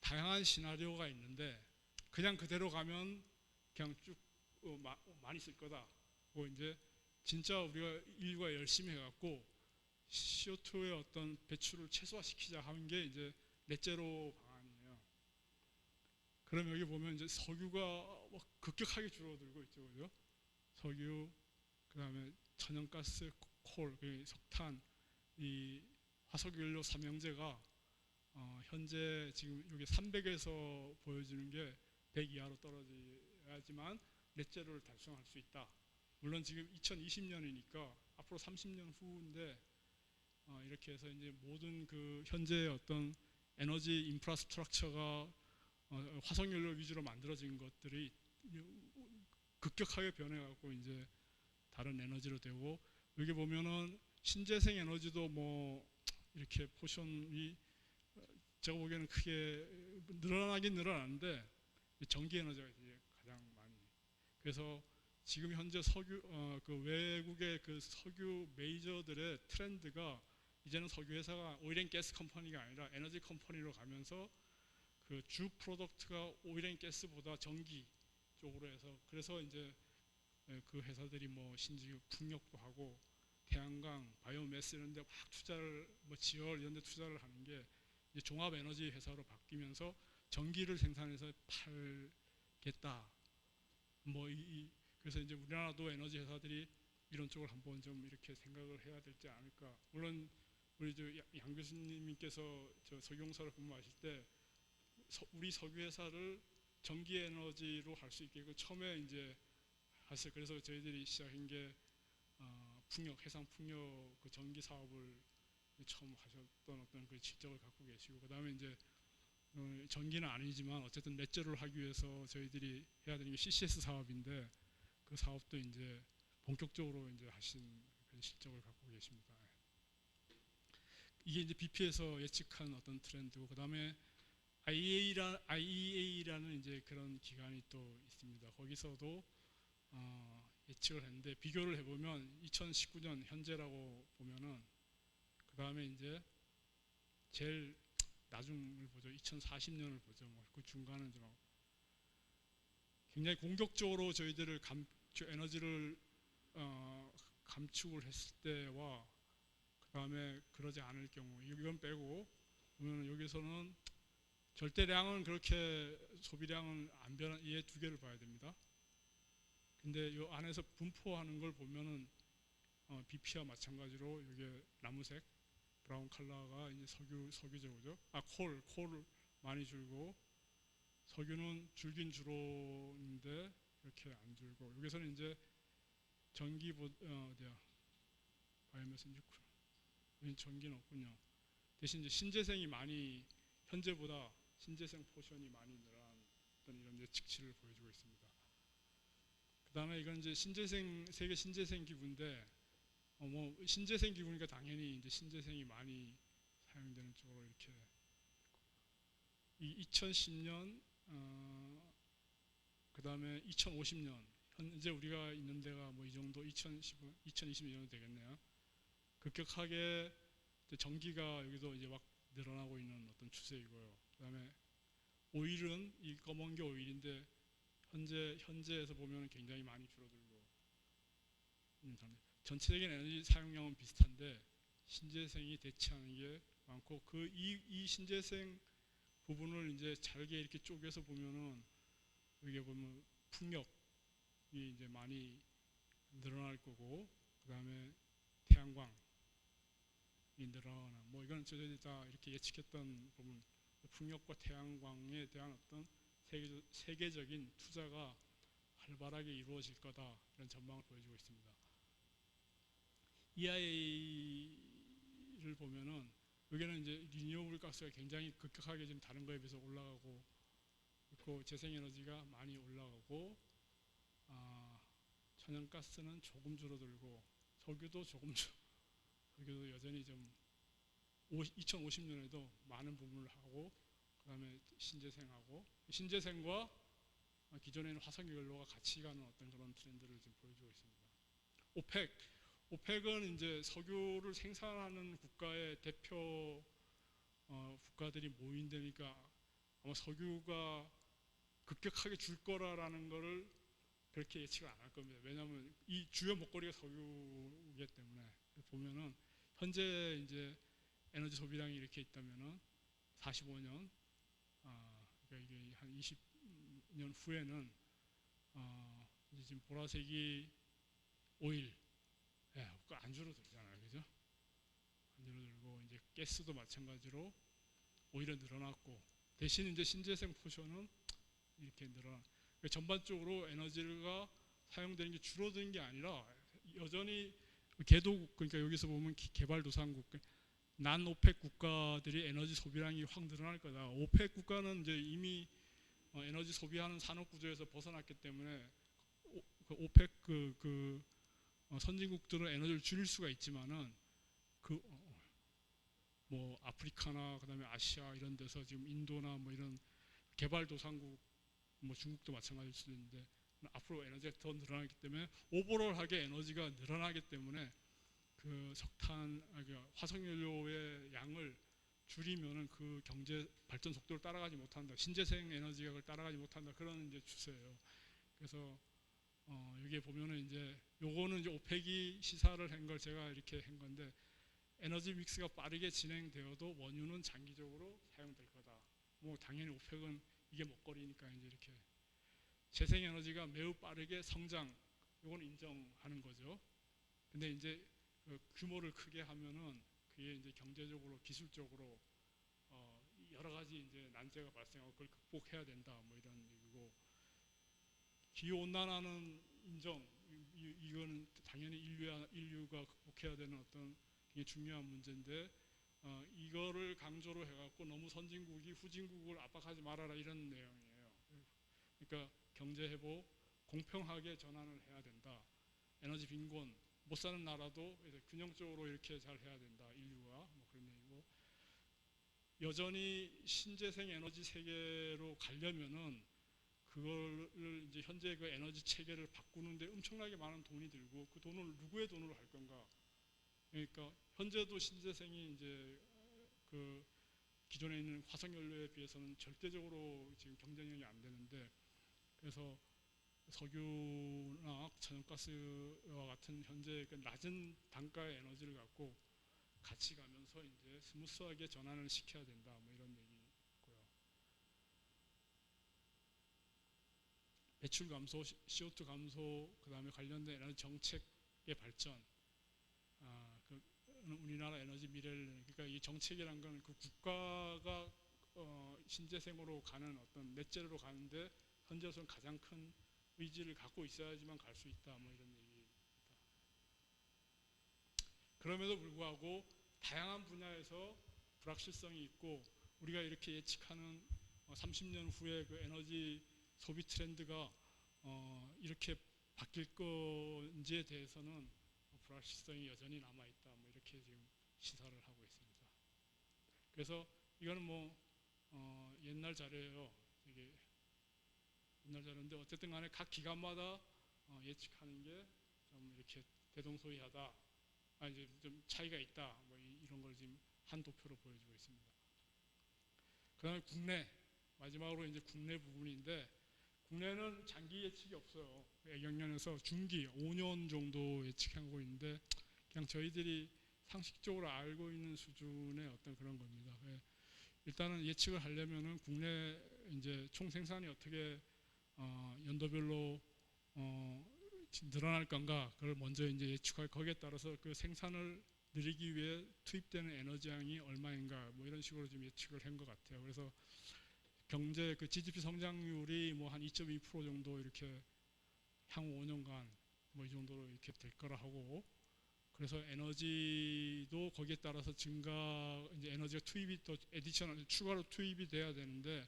Speaker 1: 다양한 시나리오가 있는데, 그냥 그대로 가면 그냥 쭉 많이 쓸 거다. 뭐 이제 진짜 우리가 인류가 열심히 해갖고 CO2의 어떤 배출을 최소화시키자 하는 게 이제 넷제로 방안이에요. 그럼 여기 보면 이제 석유가 급격하게 줄어들고 있죠, 그죠? 석유, 그 다음에 천연가스, 콜, 석탄, 이 화석연료 삼형제가 현재 지금 여기 300에서 보여지는 게 100 이하로 떨어져야지만 넷제로를 달성할 수 있다. 물론 지금 2020년이니까 앞으로 30년 후인데, 이렇게 해서 이제 모든 그 현재의 어떤 에너지 인프라스트럭처가 화석연료 위주로 만들어진 것들이 급격하게 변해갖고 이제 다른 에너지로 되고, 여기 보면은 신재생 에너지도 뭐 이렇게 포션이 제가 보기에는 크게 늘어나긴 늘어나는데, 전기 에너지가 이제 가장 많이. 그래서 지금 현재 석유 그 외국의 그 석유 메이저들의 트렌드가 이제는 석유 회사가 오일앤가스 컴퍼니가 아니라 에너지 컴퍼니로 가면서 그 주 프로덕트가 오일앤가스보다 전기 쪽으로 해서, 그래서 이제 그 회사들이 뭐 신지유 풍력도 하고 태양광, 바이오매스 이런 데 막 투자를, 뭐 지열 이런 데 투자를 하는 게 이제 종합 에너지 회사로 바뀌면서 전기를 생산해서 팔겠다. 뭐 그래서 이제 우리나라도 에너지 회사들이 이런 쪽을 한번 좀 이렇게 생각을 해야 되지 않을까. 물론 우리 양 교수님께서 저 석유공사를 근무하실 때 우리 석유 회사를 전기 에너지로 할 수 있게 처음에 이제 하셨어요. 그래서 저희들이 시작한 게 풍력, 해상 풍력 그 전기 사업을 처음 하셨던 어떤 그 실적을 갖고 계시고, 그 다음에 이제 전기는 아니지만 어쨌든 넷제로를 하기 위해서 저희들이 해야 되는 게 CCS 사업인데, 그 사업도 이제 본격적으로 이제 하신 그런 실적을 갖고 계십니다. 이게 이제 BP에서 예측한 어떤 트렌드고, 그 다음에 IEA라는 이제 그런 기관이 또 있습니다. 거기서도 예측을 했는데, 비교를 해보면 2019년 현재라고 보면은, 그 다음에 이제 제일 나중을 보죠. 2040년을 보죠. 뭐 그 중간은 좀 굉장히 공격적으로 저희들을 에너지를 감축을 했을 때와, 그 다음에 그러지 않을 경우, 이건 빼고 보면 여기서는 절대량은 그렇게 소비량은 안 변한, 이 두 개를 봐야 됩니다. 근데 이 안에서 분포하는 걸 보면은 BP와 마찬가지로 이게 나무색 브라운 컬러가 이제 석유죠, 그죠? 콜 많이 줄고 석유는 줄긴 줄었는데 이렇게 안 줄고 여기서는 이제 어디야 바이오매스 6. 여기 전기는 없군요. 대신 이제 신재생이 많이 현재보다 신재생 포션이 많이 늘어난 이런 이제 측치를 보여주고 있습니다. 그 다음에 이건 이제 세계 신재생 기구인데 뭐 신재생 기구니까 당연히 이제 신재생이 많이 사용되는 쪽으로 이렇게 이 2010년 그 다음에 2050년 현재 우리가 있는 데가 뭐 이 정도 2020년 정도 되겠네요. 급격하게 전기가 여기서 이제 막 늘어나고 있는 어떤 추세이고요. 그다음에 오일은 이 검은 게 오일인데 현재에서 보면 굉장히 많이 줄어들고 전체적인 에너지 사용량은 비슷한데 신재생이 대체하는 게 많고 이 신재생 부분을 이제 잘게 이렇게 쪼개서 보면은 여기 보면 풍력이 이제 많이 늘어날 거고 그다음에 태양광 늘어나거나 뭐 이건 저희들이 다 이렇게 예측했던 부분 풍력과 태양광에 대한 어떤 세계적인 투자가 활발하게 이루어질 거다 이런 전망을 보여주고 있습니다. EIA를 보면은 여기는 이제 리뉴어블 가스가 굉장히 급격하게 지금 다른 거에 비해서 올라가고 있고 재생에너지가 많이 올라가고 천연가스는 조금 줄어들고 석유도 석유도 여전히 좀 2050년에도 많은 부분을 하고 그 다음에 신재생과 기존에는 화석유 연료가 같이 가는 어떤 그런 트렌드를 지금 보여주고 있습니다. 오펙은 이제 석유를 생산하는 국가의 대표 국가들이 모인 데니까 아마 석유가 급격하게 줄 거라는 거를 그렇게 예측을 안 할 겁니다. 왜냐하면 이 주요 먹거리가 석유이기 때문에 보면은 현재 이제 에너지 소비량이 이렇게 있다면은 45년 그러니까 이게 한 20년 후에는 이제 지금 보라색이 오일 안 줄어들잖아요, 그죠? 안 줄어들고 이제 가스도 마찬가지로 오히려 늘어났고 대신 이제 신재생 포션은 이렇게 그러니까 전반적으로 에너지가 사용되는 게 줄어드는 게 아니라 여전히 개도국 그러니까 여기서 보면 개발도상국 난 오펙 국가들이 에너지 소비량이 확 늘어날 거다. 오펙 국가는 이제 이미 에너지 소비하는 산업 구조에서 벗어났기 때문에 오펙 선진국들은 에너지를 줄일 수가 있지만은 뭐 아프리카나 그다음에 아시아 이런 데서 지금 인도나 뭐 이런 개발도상국 뭐 중국도 마찬가지일 수도 있는데 앞으로 에너지가 더 늘어나기 때문에 오버롤하게 에너지가 늘어나기 때문에 그 석탄 화석연료의 양을 줄이면은 그 경제 발전 속도를 따라가지 못한다. 신재생 에너지가 그걸 따라가지 못한다. 그런 이제 추세예요. 그래서 여기에 보면은 이제 요거는 이제 오펙이 시사를 한 걸 제가 이렇게 한 건데 에너지 믹스가 빠르게 진행되어도 원유는 장기적으로 사용될 거다. 뭐 당연히 오펙은 이게 먹거리니까 이제 이렇게 재생에너지가 매우 빠르게 성장, 이건 인정하는 거죠. 근데 이제 그 규모를 크게 하면은 그게 이제 경제적으로, 기술적으로 여러 가지 이제 난제가 발생하고 그걸 극복해야 된다. 뭐 이런 얘기고 기후 온난화는 인정. 이거는 당연히 인류가 극복해야 되는 어떤 굉장히 중요한 문제인데 이거를 강조로 해갖고 너무 선진국이 후진국을 압박하지 말아라 이런 내용이에요. 그러니까 경제 회복, 공평하게 전환을 해야 된다. 에너지 빈곤, 못 사는 나라도 균형적으로 이렇게 잘 해야 된다. 인류가 뭐 그런 얘기고 여전히 신재생 에너지 세계로 가려면은 그거를 이제 현재 그 에너지 체계를 바꾸는데 엄청나게 많은 돈이 들고 그 돈을 누구의 돈으로 할 건가? 그러니까 현재도 신재생이 이제 그 기존에 있는 화석연료에 비해서는 절대적으로 지금 경쟁력이 안 되는데 그래서 석유나 천연가스와 같은 현재 그 낮은 단가의 에너지를 갖고 같이 가면서 이제 스무스하게 전환을 시켜야 된다. 뭐 이런 얘기고요. 배출 감소, CO2 감소, 그다음에 관련된 에너지 정책의 발전, 그 우리나라 에너지 미래를, 그러니까 이 정책이란 건 그 국가가 신재생으로 가는 어떤 넷제로로 가는데 현재로서는 가장 큰 의지를 갖고 있어야지만 갈 수 있다, 뭐 이런 얘기입니다. 그럼에도 불구하고 다양한 분야에서 불확실성이 있고 우리가 이렇게 예측하는 30년 후에 그 에너지 소비 트렌드가 이렇게 바뀔 건지에 대해서는 불확실성이 여전히 남아 있다. 뭐 이렇게 지금 시사를 하고 있습니다. 그래서 이거는 뭐 옛날 자료예요. 이게 옛날 자료인데 어쨌든 간에 각 기관마다 예측하는 게 좀 이렇게 대동소이하다. 이제 좀 차이가 있다. 뭐 이런 걸 지금 한 도표로 보여주고 있습니다. 그다음에 국내, 마지막으로 이제 국내 부분인데 국내는 장기 예측이 없어요. 애경련에서 중기 5년 정도 예측하고 있는데 그냥 저희들이 상식적으로 알고 있는 수준의 어떤 그런 겁니다. 일단은 예측을 하려면은 국내 이제 총 생산이 어떻게 연도별로 늘어날 건가 그걸 먼저 이제 예측할, 거기에 따라서 그 생산을 늘리기 위해 투입되는 에너지량이 얼마인가 뭐 이런 식으로 좀 예측을 한 것 같아요. 그래서 경제 그 GDP 성장률이 뭐 한 2.2% 정도 이렇게 향후 5년간 뭐 이 정도로 이렇게 될 거라 하고, 그래서 에너지도 거기에 따라서 증가, 이제 에너지가 투입이 또 에디셔널 추가로 투입이 돼야 되는데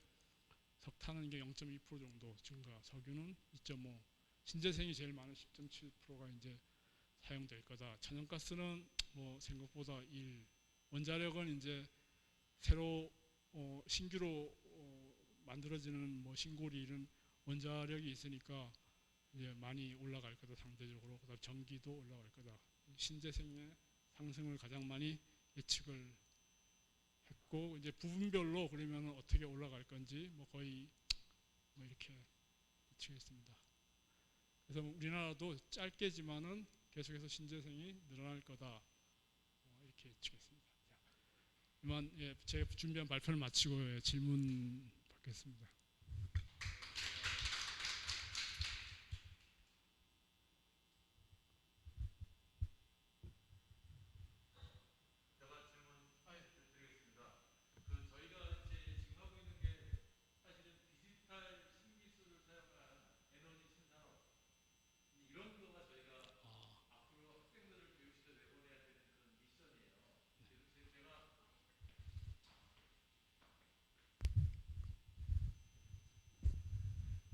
Speaker 1: 석탄은 이게 0.2% 정도 증가, 석유는 2.5, 신재생이 제일 많은 10.7%가 이제 사용될 거다. 천연가스는 뭐 생각보다 1, 원자력은 이제 새로 신규로 만들어지는 뭐 신고리 이런 원자력이 있으니까 이제 많이 올라갈 거다 상대적으로. 그다음 전기도 올라갈 거다. 신재생의 상승을 가장 많이 예측을 했고, 이제 부분별로 그러면 어떻게 올라갈 건지 뭐 거의 뭐 이렇게 예측했습니다. 그래서 우리나라도 짧게지만은 계속해서 신재생이 늘어날 거다 이렇게 예측했습니다. 이만 제가 준비한 발표를 마치고 질문 받겠습니다.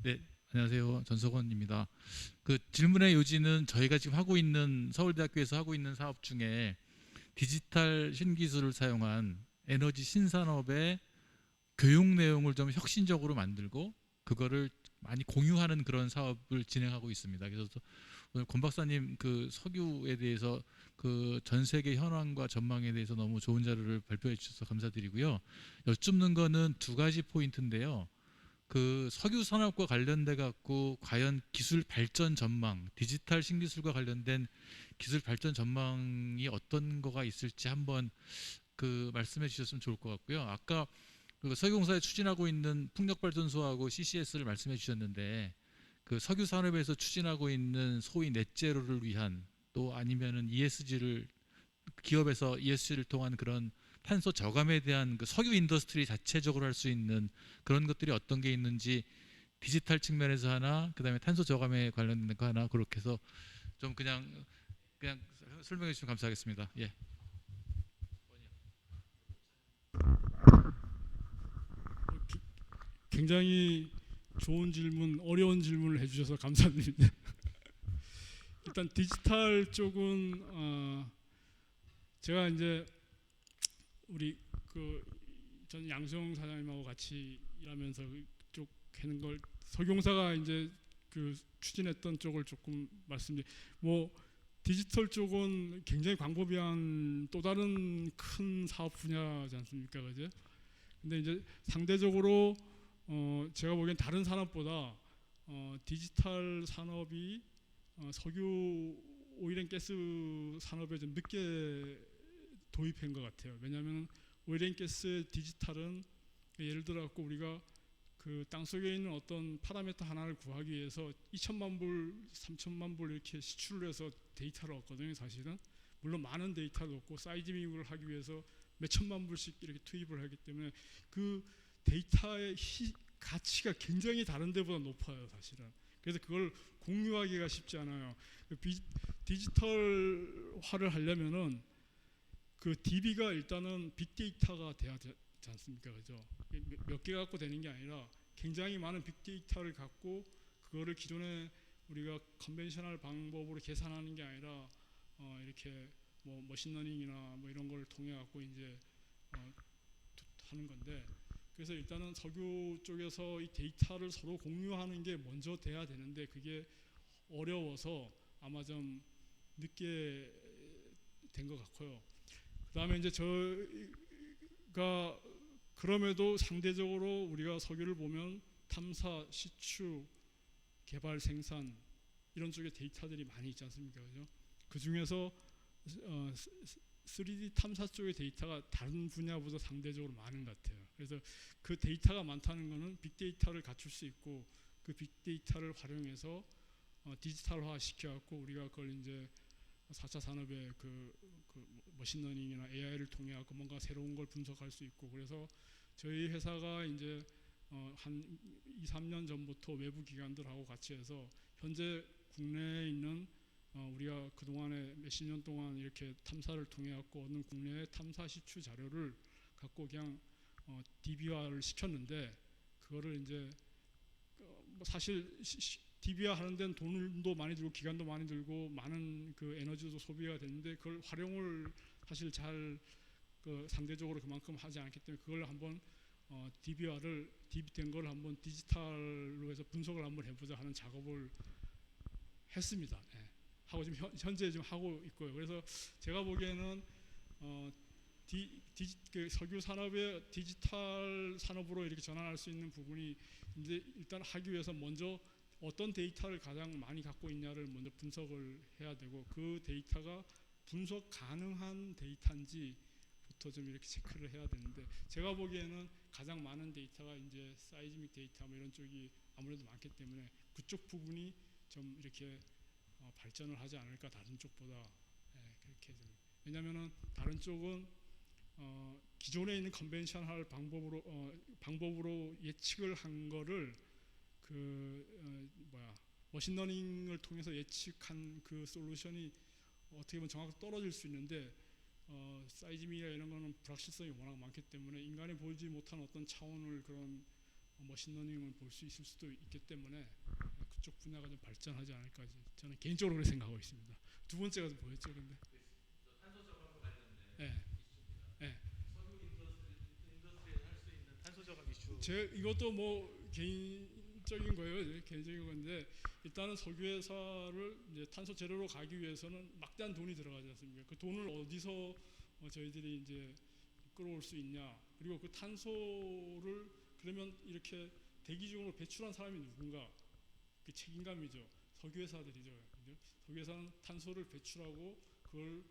Speaker 2: 네, 안녕하세요. 전석원입니다. 그 질문의 요지는 저희가 지금 하고 있는 서울대학교에서 하고 있는 사업 중에 디지털 신기술을 사용한 에너지 신산업의 교육 내용을 좀 혁신적으로 만들고 그거를 많이 공유하는 그런 사업을 진행하고 있습니다. 그래서 오늘 권 박사님 그 석유에 대해서 그 전 세계 현황과 전망에 대해서 너무 좋은 자료를 발표해 주셔서 감사드리고요. 여쭙는 거는 두 가지 포인트인데요. 그 석유 산업과 관련돼 갖고 과연 기술 발전 전망, 디지털 신기술과 관련된 기술 발전 전망이 어떤 거가 있을지 한번 그 말씀해 주셨으면 좋을 것 같고요. 아까 그 석유공사에 추진하고 있는 풍력발전소하고 CCS를 말씀해 주셨는데 그 석유 산업에서 추진하고 있는 소위 넷제로를 위한 또 아니면은 ESG를 기업에서 ESG를 통한 그런 탄소 저감에 대한 그 석유 인더스트리 자체적으로 할 수 있는 그런 것들이 어떤 게 있는지 디지털 측면에서 하나, 그다음에 탄소 저감에 관련된 거 하나 그렇게 해서 좀 그냥 설명해 주시면 감사하겠습니다. 예.
Speaker 1: 굉장히 좋은 질문, 어려운 질문을 해주셔서 감사드립니다. 일단 디지털 쪽은 제가 이제 우리 전 양수영 사장님하고 같이 일하면서 그쪽 하는 걸 석유공사가 이제 그 추진했던 쪽을 조금 말씀드리. 뭐 디지털 쪽은 굉장히 광범위한 또 다른 큰 사업 분야지 않습니까, 그죠? 근데 이제 상대적으로 제가 보기엔 다른 산업보다 디지털 산업이 석유 오일앤가스 산업에 좀 늦게 도입한 것 같아요. 왜냐하면 오일앤가스 디지털은 예를 들어 갖고 우리가 그 땅속에 있는 어떤 파라미터 하나를 구하기 위해서 2천만 불, 3천만 불 이렇게 시출을 해서 데이터를 얻거든요. 사실은 물론 많은 데이터도 얻고 사이즈밍을 하기 위해서 몇 천만 불씩 이렇게 투입을 하기 때문에 그 데이터의 가치가 굉장히 다른 데보다 높아요. 사실은. 그래서 그걸 공유하기가 쉽지 않아요. 디지털화를 하려면은 그 DB가 일단은 빅데이터가 돼야 되지 않습니까? 그죠? 몇 개 갖고 되는 게 아니라 굉장히 많은 빅데이터를 갖고 그거를 기존에 우리가 컨벤셔널 방법으로 계산하는 게 아니라 이렇게 뭐 머신러닝이나 뭐 이런 걸 통해 갖고 이제 하는 건데, 그래서 일단은 석유 쪽에서 이 데이터를 서로 공유하는 게 먼저 돼야 되는데 그게 어려워서 아마 좀 늦게 된 것 같고요. 그 다음에 이제 저희가 그럼에도 상대적으로 우리가 석유를 보면 탐사, 시추, 개발, 생산 이런 쪽에 데이터들이 많이 있지 않습니까? 그죠? 그 중에서 3D 탐사 쪽의 데이터가 다른 분야보다 상대적으로 많은 것 같아요. 그래서 그 데이터가 많다는 것은 빅데이터를 갖출 수 있고 그 빅데이터를 활용해서 디지털화 시켜갖고 우리가 그걸 이제 4차 산업의 그 머신러닝이나 AI를 통해 갖고 뭔가 새로운 걸 분석할 수 있고, 그래서 저희 회사가 이제 한 2, 3년 전부터 외부 기관들하고 같이 해서 현재 국내에 있는 우리가 그동안에 몇십 년 동안 이렇게 탐사를 통해 갖고 얻는 국내의 탐사 시추 자료를 갖고 그냥 DB화를 시켰는데, 그거를 이제 뭐 사실 DB화 하는 데는 돈도 많이 들고 기간도 많이 들고 많은 그 에너지도 소비가 되는데 그걸 활용을 사실 잘 상대적으로 그만큼 하지 않기 때문에 그걸 한번 DB화를 DB된 걸 한번 디지털로 해서 분석을 한번 해보자 하는 작업을 했습니다. 예. 하고 지금 현재 지금 하고 있고요. 그래서 제가 보기에는 그 석유 산업의 디지털 산업으로 이렇게 전환할 수 있는 부분이 이제 일단 하기 위해서 먼저 어떤 데이터를 가장 많이 갖고 있냐를 먼저 분석을 해야 되고, 그 데이터가 분석 가능한 데이터인지부터 좀 이렇게 체크를 해야 되는데, 제가 보기에는 가장 많은 데이터가 이제 사이즈믹 데이터 뭐 이런 쪽이 아무래도 많기 때문에 그쪽 부분이 좀 이렇게 발전을 하지 않을까, 다른 쪽보다. 예, 그렇게 좀. 왜냐하면은 다른 쪽은 기존에 있는 컨벤셔널 방법으로 예측을 한 거를 머신러닝을 통해서 예측한 그 솔루션이 어떻게 보면 정확히 떨어질 수 있는데, 사이즈믹이나 이런 거는 불확실성이 워낙 많기 때문에 인간이 보지 못한 어떤 차원을 그런 머신러닝을 볼 수 있을 수도 있기 때문에 그쪽 분야가 좀 발전하지 않을까 저는 개인적으로 그렇게 생각하고 있습니다. 두 번째가 뭐였죠, 근데?
Speaker 2: 탄소 저감과 관련된
Speaker 1: 네. 네.
Speaker 2: 석유 인더스트리에서 할 수 있는 탄소 저감 이슈.
Speaker 1: 이것도 뭐 개인적인 거예요. 개인적인 건데, 일단은 석유 회사를 이제 탄소 제로로 가기 위해서는 막대한 돈이 들어가지 않습니까? 그 돈을 어디서 저희들이 이제 끌어올 수 있냐? 그리고 그 탄소를 그러면 이렇게 대기 중으로 배출한 사람이 누군가? 그 책임감이죠. 석유 회사들이죠. 석유 회사는 탄소를 배출하고 그걸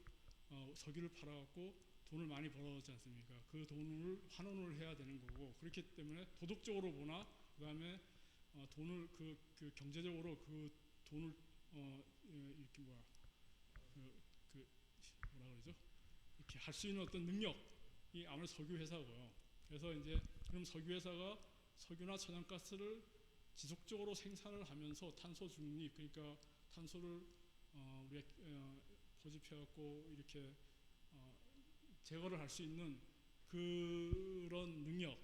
Speaker 1: 석유를 팔아갖고 돈을 많이 벌어오지 않습니까? 그 돈을 환원을 해야 되는 거고, 그렇기 때문에 도덕적으로 보나 그다음에 돈을 그 경제적으로 그 돈을 이렇게 뭐라 그러죠? 이렇게 할 수 있는 어떤 능력이 아무래도 석유 회사고요. 그래서 이제 그럼 석유 회사가 석유나 천연가스를 지속적으로 생산을 하면서 탄소 중립, 그러니까 탄소를 우리가 포집해갖고 이렇게 제거를 할 수 있는 그런 능력,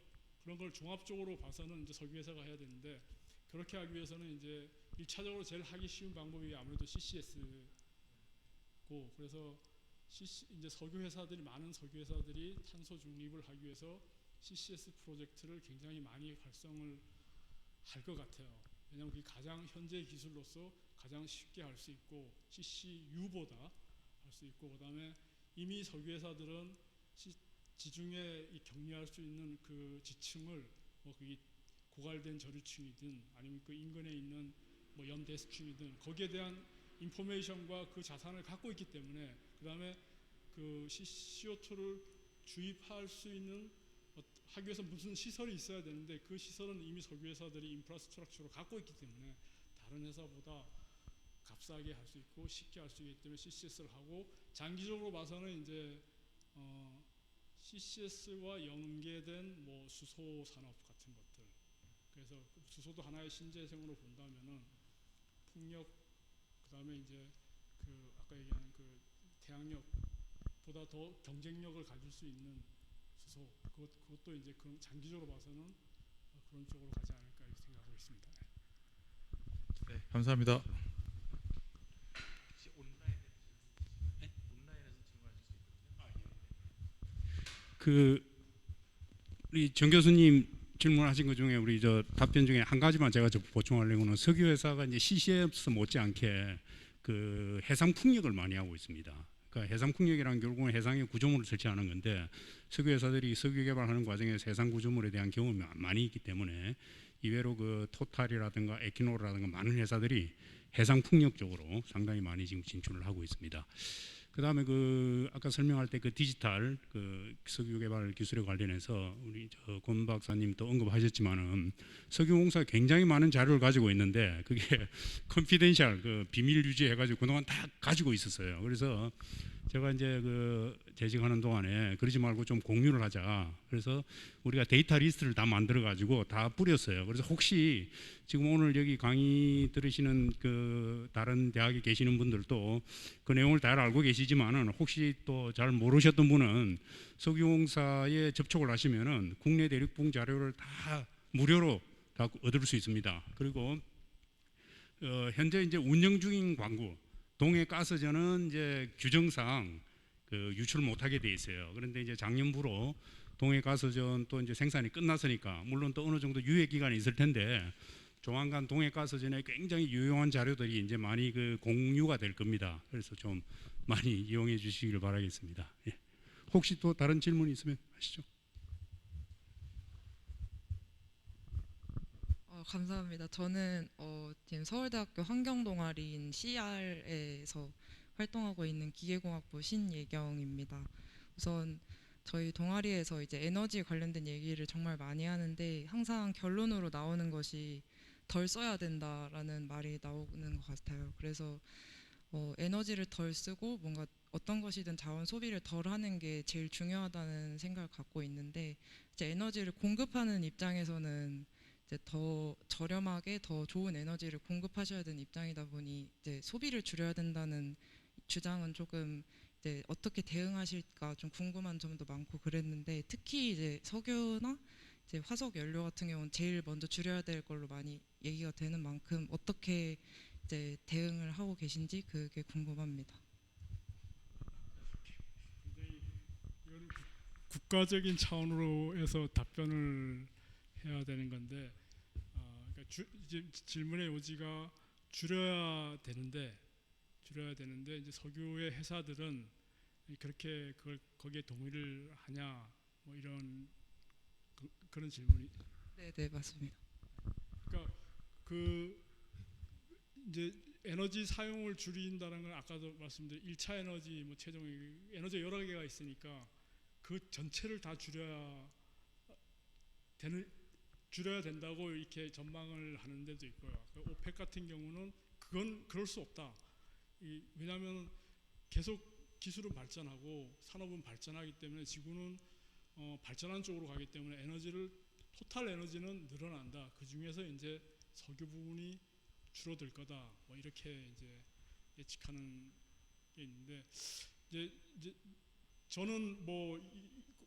Speaker 1: 그런 걸 종합적으로 봐서는 이제 석유 회사가 해야 되는데, 그렇게 하기 위해서는 이제 1차적으로 제일 하기 쉬운 방법이 아무래도 CCS고, 그래서 이제 많은 석유 회사들이 탄소 중립을 하기 위해서 CCS 프로젝트를 굉장히 많이 활성을 할 것 같아요. 왜냐하면 그게 가장 현재 기술로서 가장 쉽게 할 수 있고 CCU보다 할 수 있고, 그다음에 이미 석유 회사들은 지중해 격리할 수 있는 그 지층을 뭐 그게 고갈된 저류층이든 아니면 그 인근에 있는 뭐 염대수층이든 거기에 대한 인포메이션과 그 자산을 갖고 있기 때문에, 그다음에 그 CO2를 주입할 수 있는 하기 위해서 무슨 시설이 있어야 되는데 그 시설은 이미 석유 회사들이 인프라스트럭처로 갖고 있기 때문에 다른 회사보다 값싸게 할 수 있고 쉽게 할 수 있기 때문에 CCS를 하고, 장기적으로 봐서는 이제 CCS와 연계된 뭐 수소 산업 같은 것들, 그래서 수소도 하나의 신재생으로 본다면은 풍력, 그다음에 이제 그 아까 얘기하는 그 태양력보다 더 경쟁력을 가질 수 있는 수소, 그것도 이제 그런 장기적으로 봐서는 그런 쪽으로 가지 않을까 이렇게 생각하고 있습니다.
Speaker 2: 네, 감사합니다.
Speaker 3: 그 우리 정 교수님 질문하신 것 중에 우리 저 답변 중에 한 가지만 제가 좀 보충하려고는, 석유 회사가 이제 CCS 못지않게 그 해상 풍력을 많이 하고 있습니다. 그러니까 해상 풍력이란 결국은 해상에 구조물을 설치하는 건데, 석유 회사들이 석유 개발하는 과정에서 해상 구조물에 대한 경험이 많이 있기 때문에 이외로 그 토탈이라든가 에키노라든가 많은 회사들이 해상 풍력 쪽으로 상당히 많이 지금 진출을 하고 있습니다. 그다음에 그 아까 설명할 때 그 디지털 그 석유 개발 기술에 관련해서 우리 권 박사님도 언급하셨지만은 석유공사가 굉장히 많은 자료를 가지고 있는데 그게 컨피덴셜 그 비밀 유지해가지고 그동안 다 가지고 있었어요. 그래서 제가 이제 그 재직하는 동안에 그러지 말고 좀 공유를 하자. 그래서 우리가 데이터 리스트를 다 만들어 가지고 다 뿌렸어요. 그래서 혹시 지금 오늘 여기 강의 들으시는 그 다른 대학에 계시는 분들도 그 내용을 잘 알고 계시지만은 혹시 또 잘 모르셨던 분은 석유공사에 접촉을 하시면은 국내 대륙붕 자료를 다 무료로 다 얻을 수 있습니다. 그리고 현재 이제 운영 중인 광구 동해 가스전은 이제 규정상 그 유출 못하게 돼 있어요. 그런데 이제 작년부로 동해 가스전 또 이제 생산이 끝났으니까 물론 또 어느 정도 유예 기간이 있을 텐데 조만간 동해 가스전에 굉장히 유용한 자료들이 이제 많이 그 공유가 될 겁니다. 그래서 좀 많이 이용해 주시길 바라겠습니다. 예. 혹시 또 다른 질문 있으면 하시죠.
Speaker 4: 감사합니다. 저는 지금 서울대학교 환경동아리인 CR에서 활동하고 있는 기계공학부 신예경입니다. 우선 저희 동아리에서 이제 에너지 관련된 얘기를 정말 많이 하는데 항상 결론으로 나오는 것이 덜 써야 된다라는 말이 나오는 것 같아요. 그래서 에너지를 덜 쓰고 뭔가 어떤 것이든 자원 소비를 덜 하는 게 제일 중요하다는 생각을 갖고 있는데, 이제 에너지를 공급하는 입장에서는 이제 더 저렴하게 더 좋은 에너지를 공급하셔야 되는 입장이다 보니 이제 소비를 줄여야 된다는 주장은 조금 이제 어떻게 대응하실까 좀 궁금한 점도 많고 그랬는데, 특히 이제 석유나 이제 화석 연료 같은 경우는 제일 먼저 줄여야 될 걸로 많이 얘기가 되는 만큼 어떻게 이제 대응을 하고 계신지 그게 궁금합니다.
Speaker 1: 굉장히 이거는 국가적인 차원으로 해서 답변을 해야 되는 건데, 그러니까 이제 질문의 요지가 줄여야 되는데 이제 석유의 회사들은 그렇게 그걸 거기에 동의를 하냐 뭐 이런 그런 질문이.
Speaker 4: 네, 맞습니다.
Speaker 1: 그러니까 그 이제 에너지 사용을 줄인다는 건 아까도 말씀드린 1차 에너지 뭐 최종 에너지 여러 개가 있으니까 그 전체를 다 줄여야 된다고 이렇게 전망을 하는 데도 있고요. 오펙 같은 경우는 그건 그럴 수 없다. 왜냐하면 계속 기술은 발전하고 산업은 발전하기 때문에 지구는 발전한 쪽으로 가기 때문에 토탈 에너지는 늘어난다. 그 중에서 이제 석유 부분이 줄어들 거다. 뭐 이렇게 이제 예측하는 게 있는데, 이제 저는 뭐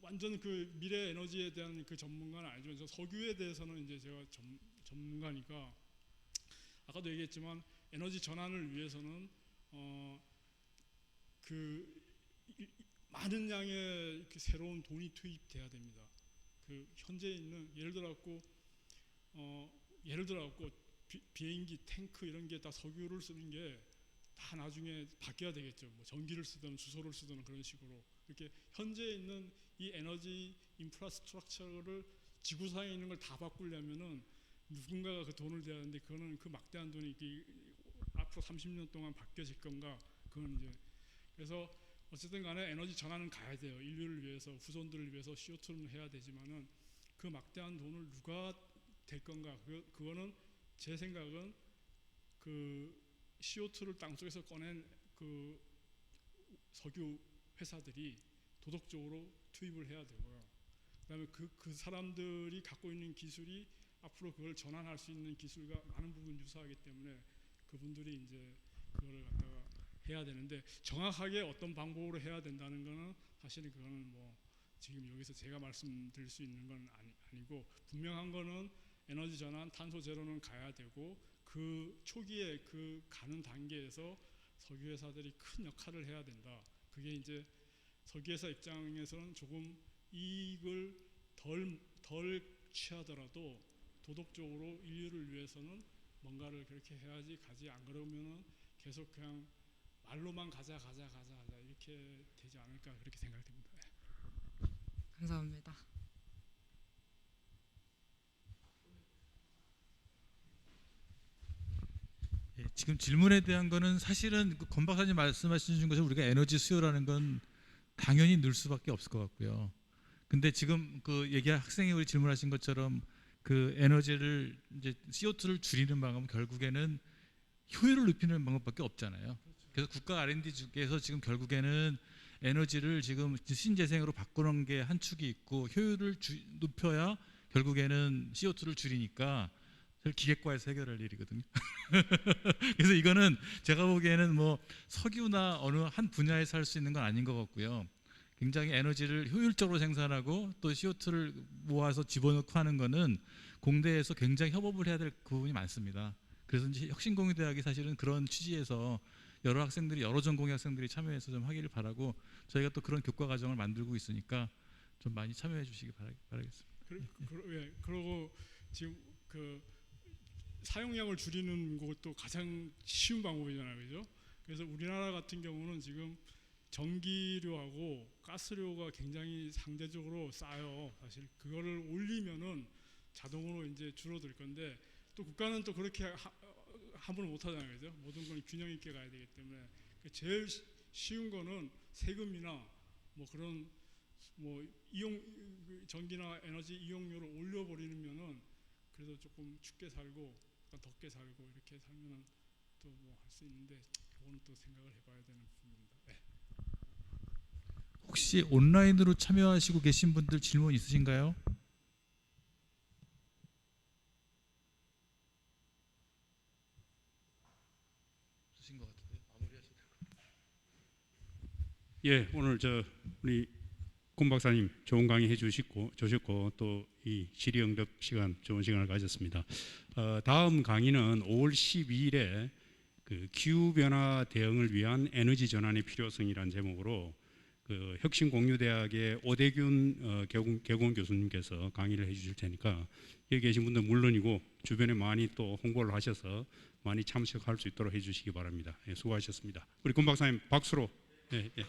Speaker 1: 완전 그 미래 에너지에 대한 그 전문가는 아니지만 저 석유에 대해서는 이제 제가 전문가니까 아까도 얘기했지만 에너지 전환을 위해서는 그 많은 양의 그 새로운 돈이 투입돼야 됩니다. 그 현재 있는 예를 들어갖고 비행기, 탱크 이런 게 다 석유를 쓰는 게 다 나중에 바뀌어야 되겠죠. 뭐 전기를 쓰든 수소를 쓰든 그런 식으로 이렇게 현재 있는 이 에너지 인프라스트럭처를 지구상에 있는 걸 다 바꾸려면은 누군가가 그 돈을 대야 하는데 그거는 그 막대한 돈이 앞으로 30년 동안 바뀌어질 건가? 그건 이제 그래서 어쨌든 간에 에너지 전환은 가야 돼요. 인류를 위해서, 후손들을 위해서 CO2는 해야 되지만은 그 막대한 돈을 누가 될 건가? 그거는 제 생각은 그 CO2를 땅속에서 꺼낸 그 석유 회사들이 도덕적으로 투입을 해야 되고요. 그다음에 그 사람들이 갖고 있는 기술이 앞으로 그걸 전환할 수 있는 기술과 많은 부분 유사하기 때문에 그분들이 이제 그거를 갖다가 해야 되는데 정확하게 어떤 방법으로 해야 된다는 거는 사실은 그거는 뭐 지금 여기서 제가 말씀드릴 수 있는 건 아니고 분명한 거는 에너지 전환, 탄소 제로는 가야 되고 그 초기에 그 가는 단계에서 석유 회사들이 큰 역할을 해야 된다. 그게 이제 석유 회사 입장에서는 조금 이익을 덜 취하더라도 도덕적으로 인류를 위해서는 뭔가를 그렇게 해야지 가지 안 그러면은 계속 그냥 말로만 가자 이렇게 되지 않을까 그렇게 생각됩니다.
Speaker 4: 감사합니다.
Speaker 2: 예, 지금 질문에 대한 거는 사실은 권 박사님 말씀하신 것처럼 우리가 에너지 수요라는 건 당연히 늘 수밖에 없을 것 같고요. 근데 지금 그 학생이 우리 질문하신 것처럼 그 에너지를 이제 CO2를 줄이는 방법은 결국에는 효율을 높이는 방법밖에 없잖아요. 그래서 국가 R&D 쪽에서 지금 결국에는 에너지를 지금 신재생으로 바꾸는 게 한 축이 있고 효율을 높여야 결국에는 CO2를 줄이니까 기계과에서 해결할 일이거든요. 그래서 이거는 제가 보기에는 뭐 석유나 어느 한 분야에서 할 수 있는 건 아닌 것 같고요. 굉장히 에너지를 효율적으로 생산하고 또 CO2를 모아서 집어넣고 하는 거는 공대에서 굉장히 협업을 해야 될 부분이 많습니다. 그래서 이제 혁신공유대학이 사실은 그런 취지에서 여러 학생들이 여러 전공의 학생들이 참여해서 좀 하기를 바라고 저희가 또 그런 교과 과정을 만들고 있으니까 좀 많이 참여해 주시기 바라겠습니다.
Speaker 1: 그리고 지금 그 사용량을 줄이는 것도 가장 쉬운 방법이잖아요, 그죠? 그래서 우리나라 같은 경우는 지금 전기료하고 가스료가 굉장히 상대적으로 싸요. 사실 그거를 올리면은 자동으로 이제 줄어들 건데 또 국가는 또 그렇게 함부로 못 하잖아요, 그죠? 모든 건 균형 있게 가야 되기 때문에 제일 쉬운 거는 세금이나 뭐 그런 뭐 전기나 에너지 이용료를 올려버리면은 그래도 조금 춥게 살고 약간 덥게 살고 이렇게 살면은 또 뭐 할 수 있는데 그거는 또 생각을 해봐야 되는 부분입니다. 네.
Speaker 2: 혹시 온라인으로 참여하시고 계신 분들 질문 있으신가요? 없으신 것 같은데 마무리하셔도 될 것 같아요.
Speaker 3: 예, 오늘 우리 권 박사님 좋은 강의 해주셨고 또 이 질의응답 시간 좋은 시간을 가졌습니다. 다음 강의는 5월 12일에 그 기후 변화 대응을 위한 에너지 전환의 필요성이라는 제목으로 그 혁신공유대학의 오대균 개공 교수님께서 강의를 해주실 테니까 여기 계신 분들 물론이고 주변에 많이 또 홍보를 하셔서 많이 참석할 수 있도록 해주시기 바랍니다. 예, 수고하셨습니다. 우리 권 박사님 박수로. 예, 예.